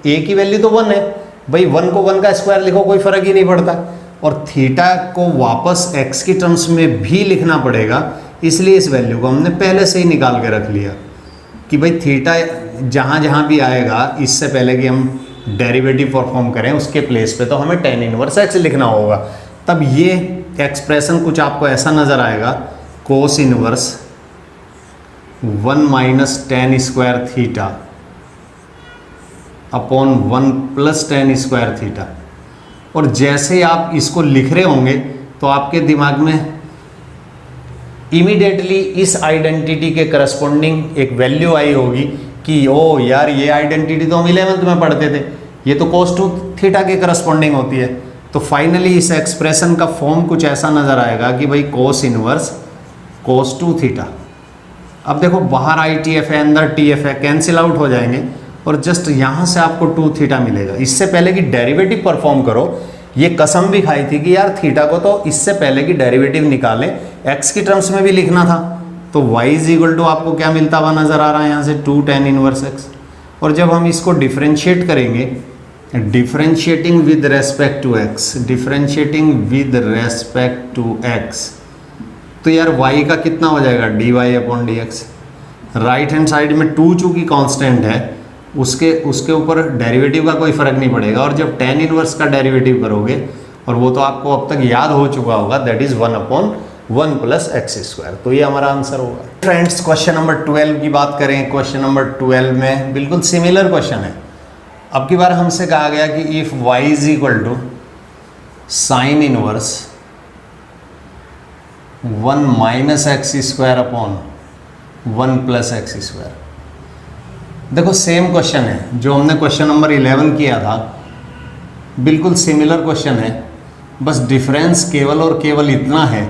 a की वैल्यू तो 1 है, भाई 1 को 1 का स्क्वायर लिखो कोई फर्क ही नहीं पड़ता, और थीटा को वापस x की टर्म्स में भी लिखना पड़ेगा, इसलिए इस वैल्यू को हमने पहले से ही निकाल के रख लिया कि भाई थीटा जहाँ जहाँ भी आएगा, इससे पहले कि हम डेरिवेटिव परफॉर्म करें उसके प्लेस पे तो हमें tan इनवर्स x लिखना होगा। तब ये एक्सप्रेशन कुछ आपको ऐसा नज़र आएगा, कोस inverse 1 minus tan square theta upon 1 plus tan square theta. और जैसे ही आप इसको लिख रहे होंगे तो आपके दिमाग में इमीडिएटली इस आइडेंटिटी के करस्पॉन्डिंग एक वैल्यू आई होगी कि ओ यार ये आइडेंटिटी तो हम 11th में पढ़ते थे, ये तो cos 2 थीटा के करस्पॉन्डिंग होती है। तो फाइनली इस एक्सप्रेशन का फॉर्म कुछ ऐसा नज़र आएगा कि भाई कोस इनवर्स cos 2 थीटा। अब देखो बाहर ITF है, अंदर TF है, कैंसिल आउट हो जाएंगे और जस्ट यहाँ से आपको 2 थीटा मिलेगा। इससे पहले कि डेरिवेटिव परफॉर्म करो, ये कसम भी खाई थी कि यार थीटा को तो इससे पहले कि डेरिवेटिव निकालें x की टर्म्स में भी लिखना था। तो y इज इक्वल टू आपको क्या मिलता हुआ नज़र आ रहा है यहाँ से 2 tan इनवर्स x। और जब हम इसको डिफ्रेंशिएट करेंगे, differentiating with respect to x, differentiating with respect to x, तो यार y का कितना हो जाएगा dy upon dx। Right hand side में 2 चूँकि कांस्टेंट है, उसके ऊपर डेरिवेटिव का कोई फ़र्क नहीं पड़ेगा। और जब tan इनवर्स का डेरिवेटिव करोगे, और वो तो आपको अब तक याद हो चुका होगा, that is 1 upon 1 plus x square. तो ये हमारा आंसर होगा। फ्रेंड्स क्वेश्चन नंबर 12 की बात करें, क्वेश्चन नंबर 12 में बिल्कुल सिमिलर क्वेश्चन है। अब की बार हमसे कहा गया कि if y is equal to sine inverse 1 minus x square upon 1 plus x square. देखो सेम क्वेश्चन है जो हमने क्वेश्चन नंबर 11 किया था, बिल्कुल सिमिलर क्वेश्चन है, बस डिफरेंस केवल और केवल इतना है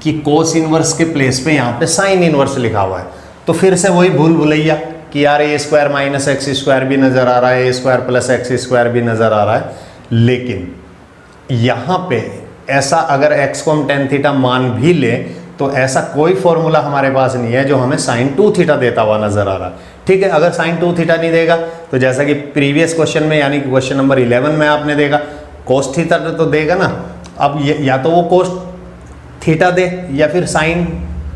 कि कोस इनवर्स के प्लेस पे यहाँ पे साइन इनवर्स लिखा हुआ है। तो फिर से वही भूल भुलैया कि यार ए स्क्वायर माइनस एक्स स्क्वायर भी नज़र आ रहा है, a square plus x square भी नज़र आ रहा है, लेकिन यहाँ पे ऐसा अगर x को हम टेन थीटा मान भी ले तो ऐसा कोई फॉर्मूला हमारे पास नहीं है जो हमें साइन 2 थीटा देता हुआ नज़र आ रहा है। ठीक है, अगर साइन 2 थीटा नहीं देगा तो जैसा कि प्रीवियस क्वेश्चन में यानी कि क्वेश्चन नंबर 11 में आपने देखा कोस थीटा तो देगा ना। अब या तो वो कोस थीटा दे या फिर साइन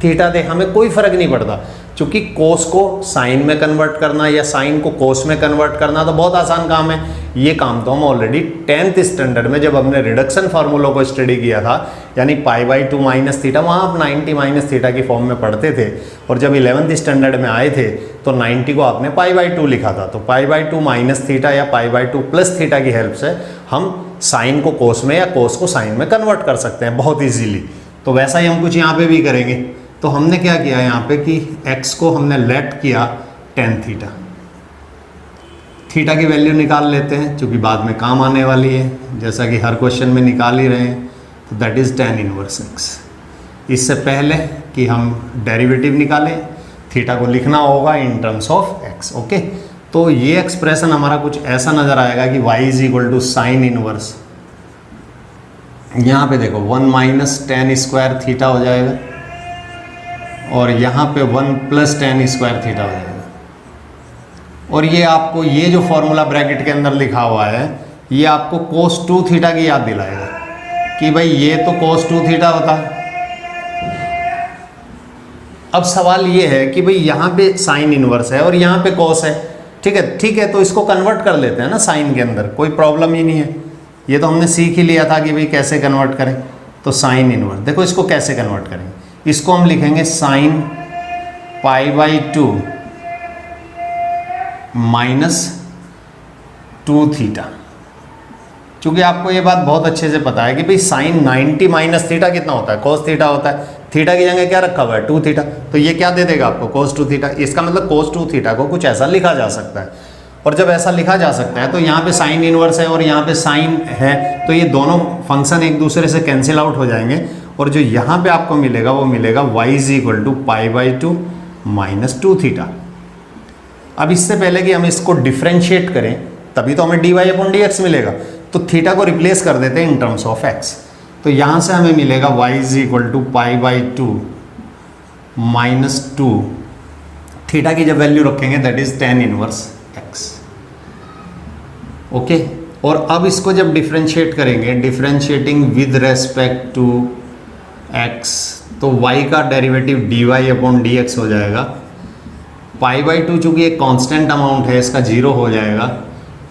थीटा दे, हमें कोई फर्क नहीं पड़ता, क्योंकि कोस को साइन में कन्वर्ट करना या साइन को कोस में कन्वर्ट करना तो बहुत आसान काम है। ये काम तो हम ऑलरेडी 10th स्टैंडर्ड में जब हमने रिडक्शन फार्मूलों को स्टडी किया था, यानी π/2 माइनस थीटा, वहाँ आप 90 माइनस थीटा की फॉर्म में पढ़ते थे, और जब 11th स्टैंडर्ड में आए थे तो 90 को आपने π/2 लिखा था। तो π/2 माइनस थीटा या π/2 प्लस थीटा की हेल्प से हम साइन को कोस में या कोस को साइन में कन्वर्ट कर सकते हैं बहुत ईजीली। तो वैसा ही हम कुछ यहाँ पे भी करेंगे। तो हमने क्या किया यहाँ पे कि x को हमने लेट किया tan थीटा, थीटा की वैल्यू निकाल लेते हैं क्योंकि बाद में काम आने वाली है, जैसा कि हर क्वेश्चन में निकाल ही रहे हैं। तो that is tan inverse x। इससे पहले कि हम डेरिवेटिव निकालें, थीटा को लिखना होगा in terms of x। Okay, तो ये एक्सप्रेशन हमारा कुछ ऐसा नज़र आएगा कि y is equal to sine inverse, यहाँ पे देखो 1 माइनस टेन स्क्वायर थीटा हो जाएगा और यहाँ पे 1 प्लस टेन स्क्वायर थीटा हो जाएगा। और ये आपको ये जो फॉर्मूला ब्रैकेट के अंदर लिखा हुआ है ये आपको कोस 2 थीटा की याद दिलाएगा कि भाई ये तो कोस 2 थीटा होता है। अब सवाल ये है कि भाई यहाँ पे साइन इनवर्स है और यहाँ पे कोस है। ठीक है, तो इसको कन्वर्ट कर लेते हैं ना साइन के अंदर, कोई प्रॉब्लम ही नहीं है। ये तो हमने सीख ही लिया था कि भाई कैसे कन्वर्ट करें। तो साइन इनवर्स, देखो इसको कैसे कन्वर्ट करेंगे, इसको हम लिखेंगे साइन π/2 माइनस 2 थीटा। क्योंकि आपको ये बात बहुत अच्छे से पता है कि भाई साइन 90 माइनस थीटा कितना होता है, कोस थीटा होता है। थीटा की जगह क्या रखा हुआ है 2 थीटा, तो ये क्या दे देगा आपको कोस 2 थीटा। इसका मतलब कोस 2 थीटा को कुछ ऐसा लिखा जा सकता है, और जब ऐसा लिखा जा सकता है तो यहाँ पे साइन इनवर्स है और यहाँ पे साइन है, तो ये दोनों फंक्शन एक दूसरे से कैंसिल आउट हो जाएंगे, और जो यहाँ पे आपको मिलेगा वो मिलेगा y is equal to π/2 minus 2 theta. अब इससे पहले कि हम इसको डिफ्रेंशिएट करें तभी तो हमें dy/dx मिलेगा, तो थीटा को रिप्लेस कर देते हैं इन टर्म्स ऑफ x। तो यहाँ से हमें मिलेगा y is equal to π/2 minus 2 theta की जब वैल्यू रखेंगे that is tan inverse x। Okay, और अब इसको जब डिफ्रेंशिएट करेंगे, differentiating with respect to x, तो y का डेरिवेटिव dy/dx हो जाएगा। π/2 चूँकि एक कांस्टेंट अमाउंट है इसका 0 हो जाएगा,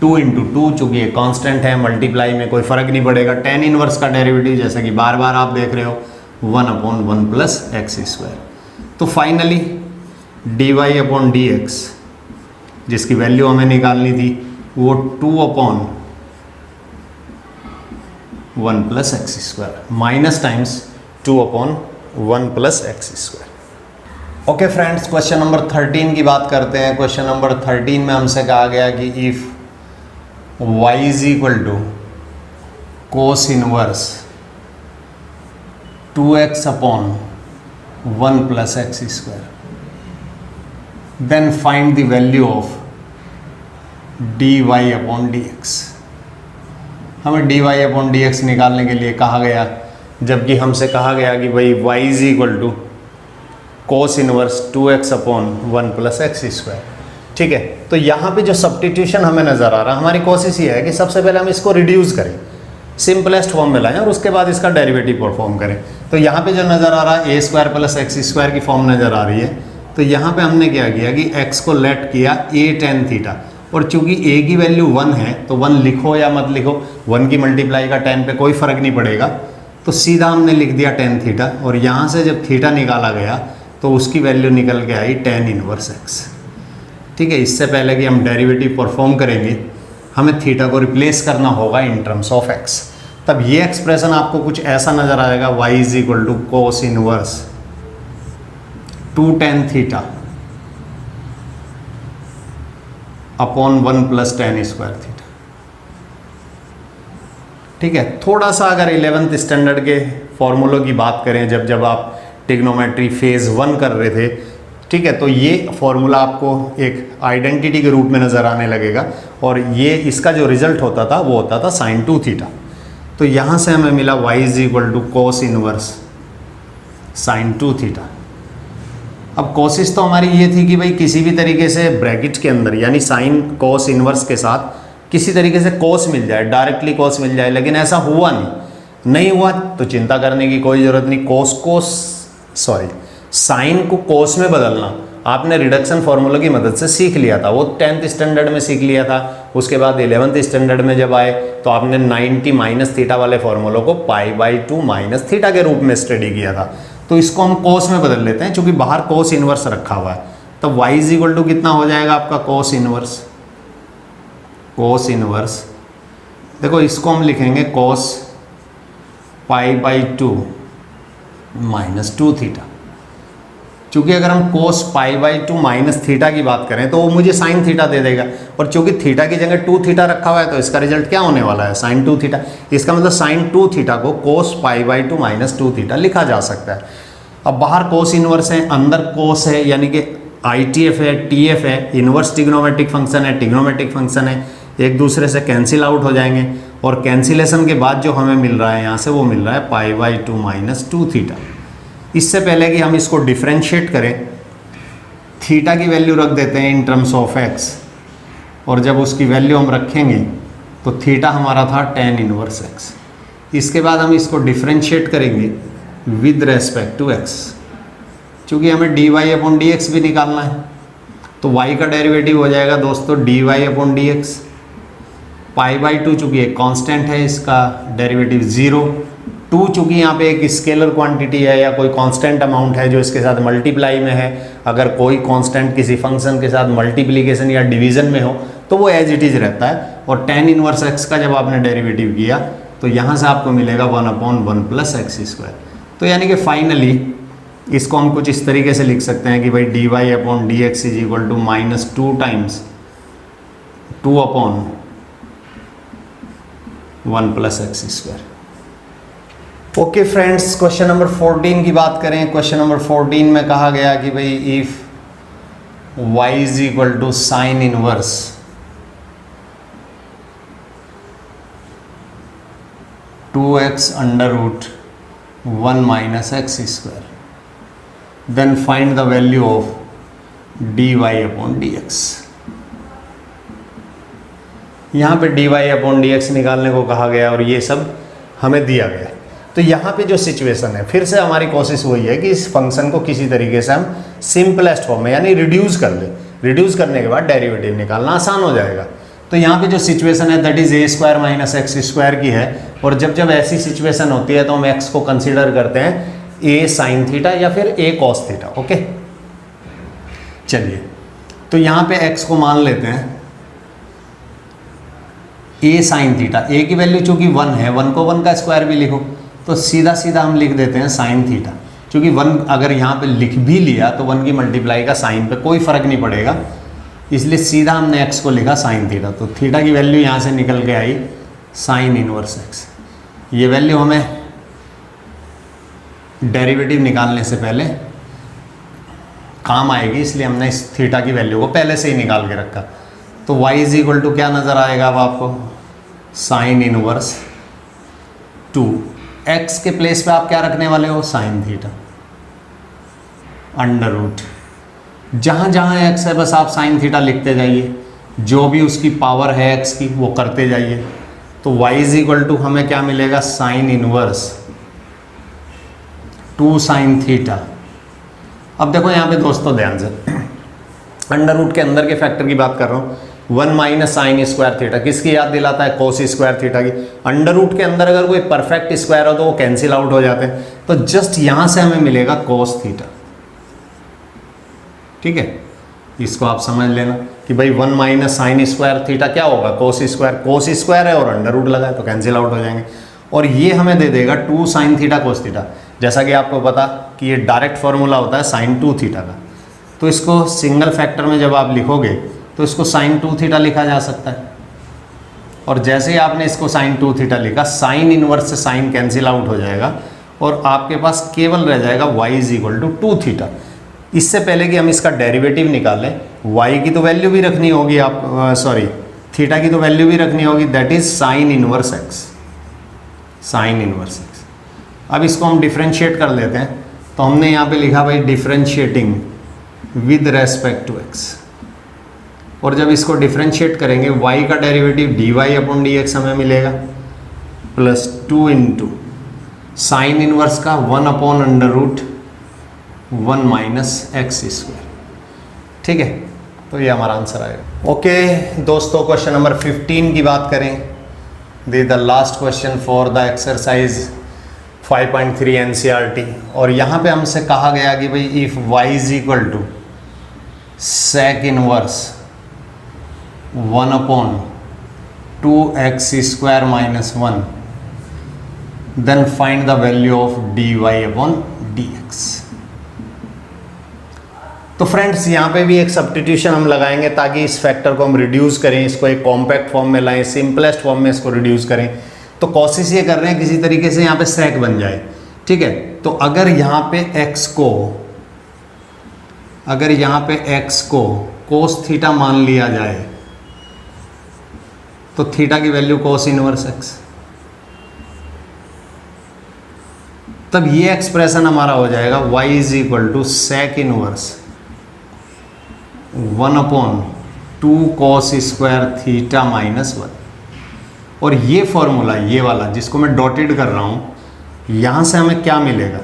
2 × 2 चूँकि ये कांस्टेंट है, मल्टीप्लाई में कोई फ़र्क नहीं पड़ेगा। tan इनवर्स का डेरिवेटिव जैसा कि बार बार आप देख रहे हो 1/1 प्लस एक्स स्क्वायर। तो फाइनली dy/dx जिसकी वैल्यू हमें निकालनी थी वो 2/1 plus x square minus times 2/1 plus x square. Okay friends, question number 13 की बात करते हैं। क्वेश्चन नंबर 13 में हमसे कहा गया कि if y is equal to cos inverse 2x/1 plus x square, then find the value of dy/dx। हमें dy/dx निकालने के लिए कहा गया, जबकि हमसे कहा गया कि भाई y is equal to cos inverse 2x/1 plus x square. ठीक है, तो यहाँ पे जो सब्स्टिट्यूशन हमें नज़र आ रहा है, हमारी कोशिश ये है कि सबसे पहले हम इसको रिड्यूस करें, सिंपलेस्ट फॉर्म में लाएं और उसके बाद इसका डेरिवेटिव परफॉर्म करें। तो यहाँ पे जो नज़र आ रहा है a square plus x square की फॉर्म नज़र आ रही है। तो यहाँ पे हमने क्या किया कि x को लेट किया a tan थीटा, और चूंकि a की वैल्यू 1 है तो 1 लिखो या मत लिखो, 1 की मल्टीप्लाई का tan पे कोई फ़र्क नहीं पड़ेगा, तो सीधा हमने लिख दिया tan थीटा। और यहाँ से जब थीटा निकाला गया तो उसकी वैल्यू निकल के आई tan इनवर्स x। ठीक है, इससे पहले कि हम डेरिवेटिव परफॉर्म करेंगे हमें थीटा को रिप्लेस करना होगा इन टर्म्स ऑफ x, तब ये एक्सप्रेशन आपको कुछ ऐसा नजर आएगा, y is equal to cos inverse 2 tan theta upon 1 plus tan square theta. ठीक है, थोड़ा सा अगर 11th स्टैंडर्ड के फॉर्मूलों की बात करें, जब आप ट्रिग्नोमेट्री फेज 1 कर रहे थे, ठीक है, तो ये फॉर्मूला आपको एक आइडेंटिटी के रूप में नज़र आने लगेगा, और ये इसका जो रिजल्ट होता था वो होता था साइन 2 थीटा। तो यहाँ से हमें मिला y is equal to cos inverse sine 2 theta. अब कोशिश तो हमारी ये थी कि भाई किसी भी तरीके से ब्रैकेट के अंदर यानी साइन कोस इनवर्स के साथ किसी तरीके से कोस मिल जाए, डायरेक्टली कोस मिल जाए, लेकिन ऐसा हुआ नहीं हुआ तो चिंता करने की कोई ज़रूरत नहीं। साइन को कोस में बदलना आपने रिडक्शन फार्मूला की मदद से सीख लिया था, वो 10th स्टैंडर्ड में सीख लिया था। उसके बाद 11th स्टैंडर्ड में जब आए तो आपने 90 माइनस थीटा वाले फार्मूलों को π/2 माइनस थीटा के रूप में स्टडी किया था। तो इसको हम कोस में बदल लेते हैं, क्योंकि बाहर कोस इनवर्स रखा हुआ है। तो y इज इक्वल टू कितना हो जाएगा आपका कोस इनवर्स, देखो इसको हम लिखेंगे कोस π/2 माइनस 2 थीटा। चूंकि अगर हम कोस π/2 माइनस थीटा की बात करें तो वो मुझे साइन थीटा दे देगा, और चूंकि थीटा की जगह 2 थीटा रखा हुआ है तो इसका रिजल्ट क्या होने वाला है, साइन 2 थीटा। इसका मतलब साइन 2 थीटा को कोस π/2 माइनस 2 थीटा लिखा जा सकता है। अब बाहर कोस इनवर्स है, अंदर कोस है, यानी कि ITF है, TF है, इनवर्स टिग्नोमेट्रिक फंक्शन है, टिग्नोमेट्रिक फंक्शन है, एक दूसरे से कैंसिल आउट हो जाएंगे, और कैंसिलेशन के बाद जो हमें मिल रहा है यहाँ से वो मिल रहा है π/2 माइनस 2 थीटा। इससे पहले कि हम इसको डिफ्रेंशिएट करें, थीटा की वैल्यू रख देते हैं इन टर्म्स ऑफ x, और जब उसकी वैल्यू हम रखेंगे तो थीटा हमारा था tan इनवर्स x। इसके बाद हम इसको डिफ्रेंशिएट करेंगे विद रेस्पेक्ट टू x, क्योंकि हमें dy/dx भी निकालना है। तो y का डेरिवेटिव हो जाएगा दोस्तों dy/dx, π/2 चूँकि एक कांस्टेंट है, इसका डेरिवेटिव 0, 2 चूँकि यहाँ पे एक स्केलर क्वांटिटी है या कोई कांस्टेंट अमाउंट है जो इसके साथ मल्टीप्लाई में है। अगर कोई कांस्टेंट किसी फंक्शन के साथ मल्टीप्लिकेशन या डिवीजन में हो तो वो एज इट इज़ रहता है। और tan इनवर्स x का जब आपने डेरिवेटिव किया तो यहाँ से आपको मिलेगा 1/1 प्लस x²। तो यानी कि फाइनली इसको हम कुछ इस तरीके से लिख सकते हैं कि भाई dy/dx is equal to -2 times 2/1 plus x²। Okay friends, question number 14 की बात करें। क्वेश्चन नंबर 14 में कहा गया कि भाई if y is equal to sine inverse 2x under root 1 minus x², then find the value of dy/dx। यहाँ पे dy/dx निकालने को कहा गया और ये सब हमें दिया गया। तो यहाँ पे जो सिचुएशन है, फिर से हमारी कोशिश वही है कि इस फंक्शन को किसी तरीके से हम सिंपलेस्ट फॉर्म में यानी रिड्यूस कर ले। रिड्यूस करने के बाद डेरिवेटिव निकालना आसान हो जाएगा। तो यहाँ पे जो सिचुएशन है that is a² minus x² की है, और जब ऐसी सिचुएशन होती है तो हम x को कंसिडर करते हैं a साइन थीटा या फिर a कॉस थीटा। ओके, चलिए तो यहाँ पे x को मान लेते हैं a साइन थीटा। a की वैल्यू चूंकि 1 है, 1 को 1 का स्क्वायर भी लिखो तो सीधा सीधा हम लिख देते हैं साइन थीटा। क्योंकि 1 अगर यहाँ पे लिख भी लिया तो 1 की मल्टीप्लाई का साइन पे कोई फर्क नहीं पड़ेगा, इसलिए सीधा हमने x को लिखा साइन थीटा। तो थीटा की वैल्यू यहाँ से निकल के आई साइन इनवर्स x। ये वैल्यू हमें डेरिवेटिव निकालने से पहले काम आएगी, इसलिए हमने इस थीटा की वैल्यू को पहले से ही निकाल के रखा। तो y इज इक्वल टू क्या नज़र आएगा अब आपको, साइन इनवर्स 2। x के प्लेस पे आप क्या रखने वाले हो, साइन थीटा अंडर रूट, जहाँ जहाँ x है बस आप साइन थीटा लिखते जाइए, जो भी उसकी पावर है x की वो करते जाइए। तो y इज इक्वल टू हमें क्या मिलेगा, साइन इनवर्स 2 साइन थीटा। अब देखो यहाँ पे दोस्तों ध्यान से, अंडर रूट के अंदर के फैक्टर की बात कर रहा हूँ। 1 माइनस साइन स्क्वायर थीटा किसकी याद दिलाता है, कोस स्क्वायर थीटा की। अंडर रूट के अंदर अगर कोई परफेक्ट स्क्वायर हो तो वो कैंसिल आउट हो जाते हैं। तो जस्ट यहाँ से हमें मिलेगा कोस थीटा। ठीक है, इसको आप समझ लेना कि भाई 1 माइनस साइन स्क्वायर थीटा क्या होगा, कोस स्क्वायर। कोस स्क्वायर है और अंडर रूट लगा है तो कैंसिल आउट हो जाएंगे। और ये हमें दे देगा 2 साइन थीटा कोस थीटा। जैसा कि आपको पता कि ये डायरेक्ट फॉर्मूला होता है साइन 2 थीटा का, तो इसको सिंगल फैक्टर में जब आप लिखोगे तो इसको साइन 2 थीटा लिखा जा सकता है। और जैसे ही आपने इसको साइन 2 थीटा लिखा, साइन इनवर्स से साइन कैंसिल आउट हो जाएगा और आपके पास केवल रह जाएगा y is equal to 2 theta. इससे पहले कि हम इसका डेरिवेटिव निकालें, y की तो वैल्यू भी रखनी होगी, आप थीटा की तो वैल्यू भी रखनी होगी, that is sine inverse x, sine inverse x। अब इसको हम डिफ्रेंशिएट कर लेते हैं, तो हमने यहाँ पे लिखा भाई differentiating with respect to x, और जब इसको डिफ्रेंशिएट करेंगे y का डेरिवेटिव dy अपॉन dx हमें मिलेगा प्लस 2 इंटू साइन इनवर्स का 1 upon under root 1 minus x square. ठीक है, तो ये हमारा आंसर आएगा। ओके दोस्तों, क्वेश्चन नंबर 15 की बात करें, this the last question for the exercise 5.3 NCERT। और यहाँ पे हमसे कहा गया कि भाई if y is equal to sec inverse 1 upon 2x square minus 1 then find the value of dy upon dx। तो फ्रेंड्स यहाँ पे भी एक सब्स्टिट्यूशन हम लगाएंगे ताकि इस फैक्टर को हम रिड्यूस करें, इसको एक कॉम्पैक्ट फॉर्म में लाएं, सिंपलेस्ट फॉर्म में इसको रिड्यूस करें। तो कोशिश ये कर रहे हैं किसी तरीके से यहाँ पे सेक बन जाए। ठीक है, तो अगर यहाँ पे x को कोस थीटा मान लिया जाए तो थीटा की वैल्यू कोस इनवर्स x, तब ये एक्सप्रेशन हमारा हो जाएगा y is equal to sec inverse 1 upon 2 cos square theta minus 1। और ये फॉर्मूला, ये वाला जिसको मैं डॉटेड कर रहा हूँ, यहाँ से हमें क्या मिलेगा,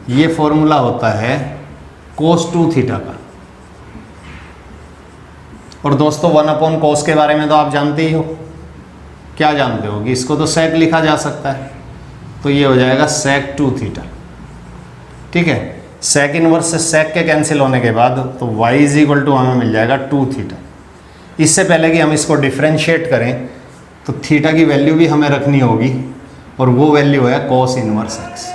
ये फॉर्मूला होता है कोस 2 थीटा का। और दोस्तों 1 अपॉन कोस के बारे में तो आप जानते ही हो, क्या जानते हो कि इसको तो सेक लिखा जा सकता है, तो ये हो जाएगा सेक 2 थीटा। ठीक है, सेक इनवर्स से सेक के कैंसिल होने के बाद तो y इज इक्वल टू हमें मिल जाएगा 2 थीटा। इससे पहले कि हम इसको डिफ्रेंशिएट करें तो थीटा की वैल्यू भी हमें रखनी होगी, और वो वैल्यू है कोस इनवर्स x।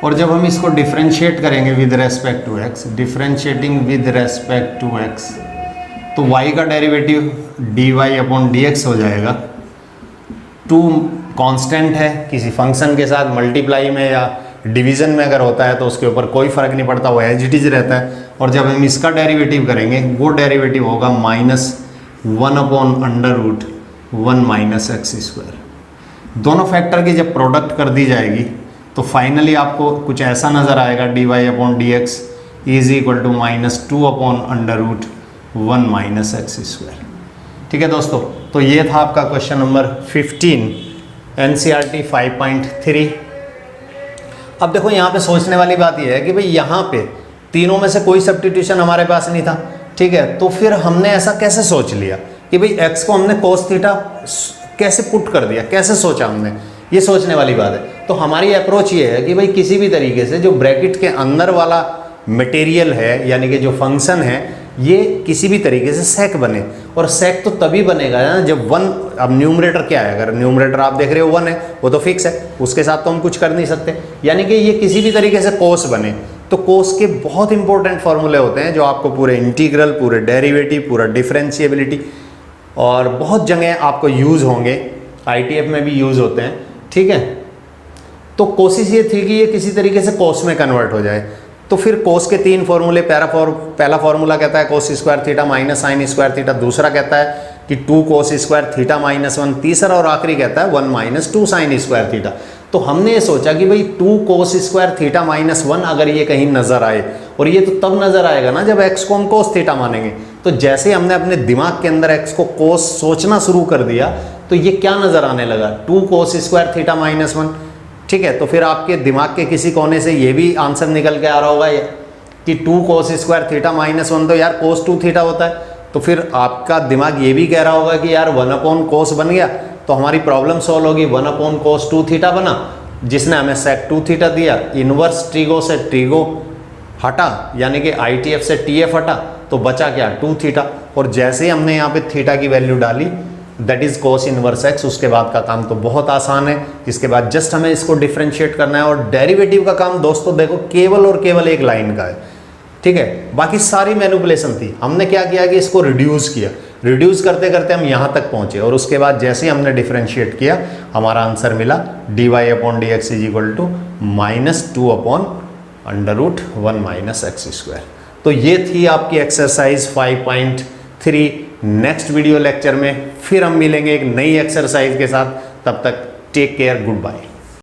और जब हम इसको डिफ्रेंशिएट करेंगे with respect to x, differentiating with respect to x, तो y का डेरिवेटिव dy अपॉन dx हो जाएगा। 2 कांस्टेंट है, किसी फंक्शन के साथ मल्टीप्लाई में या डिवीजन में अगर होता है तो उसके ऊपर कोई फर्क नहीं पड़ता, वो एज इट इज रहता है। और जब हम इसका डेरिवेटिव करेंगे वो डेरिवेटिव होगा minus 1 upon under root 1 minus x square. दोनों फैक्टर की जब प्रोडक्ट कर दी जाएगी तो फाइनली आपको कुछ ऐसा नज़र आएगा, dy upon d x is equal to minus 2 upon under root 1 minus x square. ठीक है दोस्तों, तो ये था आपका क्वेश्चन नंबर 15 NCERT 5.3। अब देखो यहाँ पे सोचने वाली बात यह है कि भाई यहाँ पे तीनों में से कोई सब्स्टिट्यूशन हमारे पास नहीं था। ठीक है, तो फिर हमने ऐसा कैसे सोच लिया कि भाई x को हमने कोस थीटा कैसे पुट कर दिया, कैसे सोचा हमने, ये सोचने वाली बात है। तो हमारी अप्रोच ये है कि भाई किसी भी तरीके से जो ब्रैकेट के अंदर वाला मटेरियल है, यानी कि जो फंक्शन है, ये किसी भी तरीके से सेक बने। और सेक तो तभी बनेगा ना जब 1, अब न्यूमरेटर क्या है, अगर न्यूमरेटर आप देख रहे हो 1 है, वो तो फिक्स है, उसके साथ तो हम कुछ कर नहीं सकते। यानी कि ये किसी भी तरीके से कोस बने। तो कोस के बहुत इंपॉर्टेंट फॉर्मूले होते हैं जो आपको पूरे इंटीग्रल, पूरे डेरिवेटिव, पूरा डिफरेंशिएबिलिटी और बहुत जगह आपको यूज़ होंगे, ITF में भी यूज़ होते हैं। ठीक है, तो कोशिश ये थी कि ये किसी तरीके से कोस में कन्वर्ट हो जाए। तो फिर कोस के 3 फॉर्मूले, पहला फॉर्मूला कहता है cos square theta minus sine square theta, दूसरा कहता है कि 2 कोस स्क्वायर थीटा माइनस 1, तीसरा और आखिरी कहता है 1 माइनस 2 साइन स्क्वायर थीटा। तो हमने ये सोचा कि भाई 2 कोस स्क्वायर थीटा माइनस 1 अगर ये कहीं नज़र आए, और ये तो तब नज़र आएगा ना जब x को हम कोस थीटा मानेंगे। तो जैसे हमने अपने दिमाग के अंदर x को कोस सोचना शुरू कर दिया तो ये क्या नज़र आने लगा, 2 कोस स्क्वायर थीटा माइनस 1। ठीक है, तो फिर आपके दिमाग के किसी कोने से ये भी आंसर निकल के आ रहा होगा कि 2 कोस स्क्वायर थीटा माइनस 1 तो यार कोस 2 थीटा होता है। तो फिर आपका दिमाग ये भी कह रहा होगा कि यार 1 अपॉन कोस बन गया तो हमारी प्रॉब्लम सॉल्व होगी, 1 अपॉन कोस 2 थीटा बना, जिसने हमें सेक 2 थीटा दिया। इनवर्स ट्रीगो से ट्रीगो हटा, यानी कि ITF से TF हटा, तो बचा क्या, 2 थीटा। और जैसे ही हमने यहाँ पे थीटा की वैल्यू डाली that is cos inverse x। उसके बाद का काम तो बहुत आसान है, इसके बाद जस्ट हमें इसको डिफरेंशिएट करना है। और डेरिवेटिव का काम दोस्तों देखो केवल और केवल एक लाइन का है, ठीक है। बाकी सारी मैनिपुलेशन थी, हमने क्या किया कि इसको रिड्यूस किया, रिड्यूस करते करते हम यहाँ तक पहुँचे और उसके बाद जैसे ही हमने डिफरेंशिएट किया हमारा आंसर मिला dy/dx is equal to -2/√1 - x²। तो ये थी आपकी एक्सरसाइज 5.3। नेक्स्ट वीडियो लेक्चर में फिर हम मिलेंगे एक नई एक्सरसाइज के साथ, तब तक टेक केयर, गुड बाय।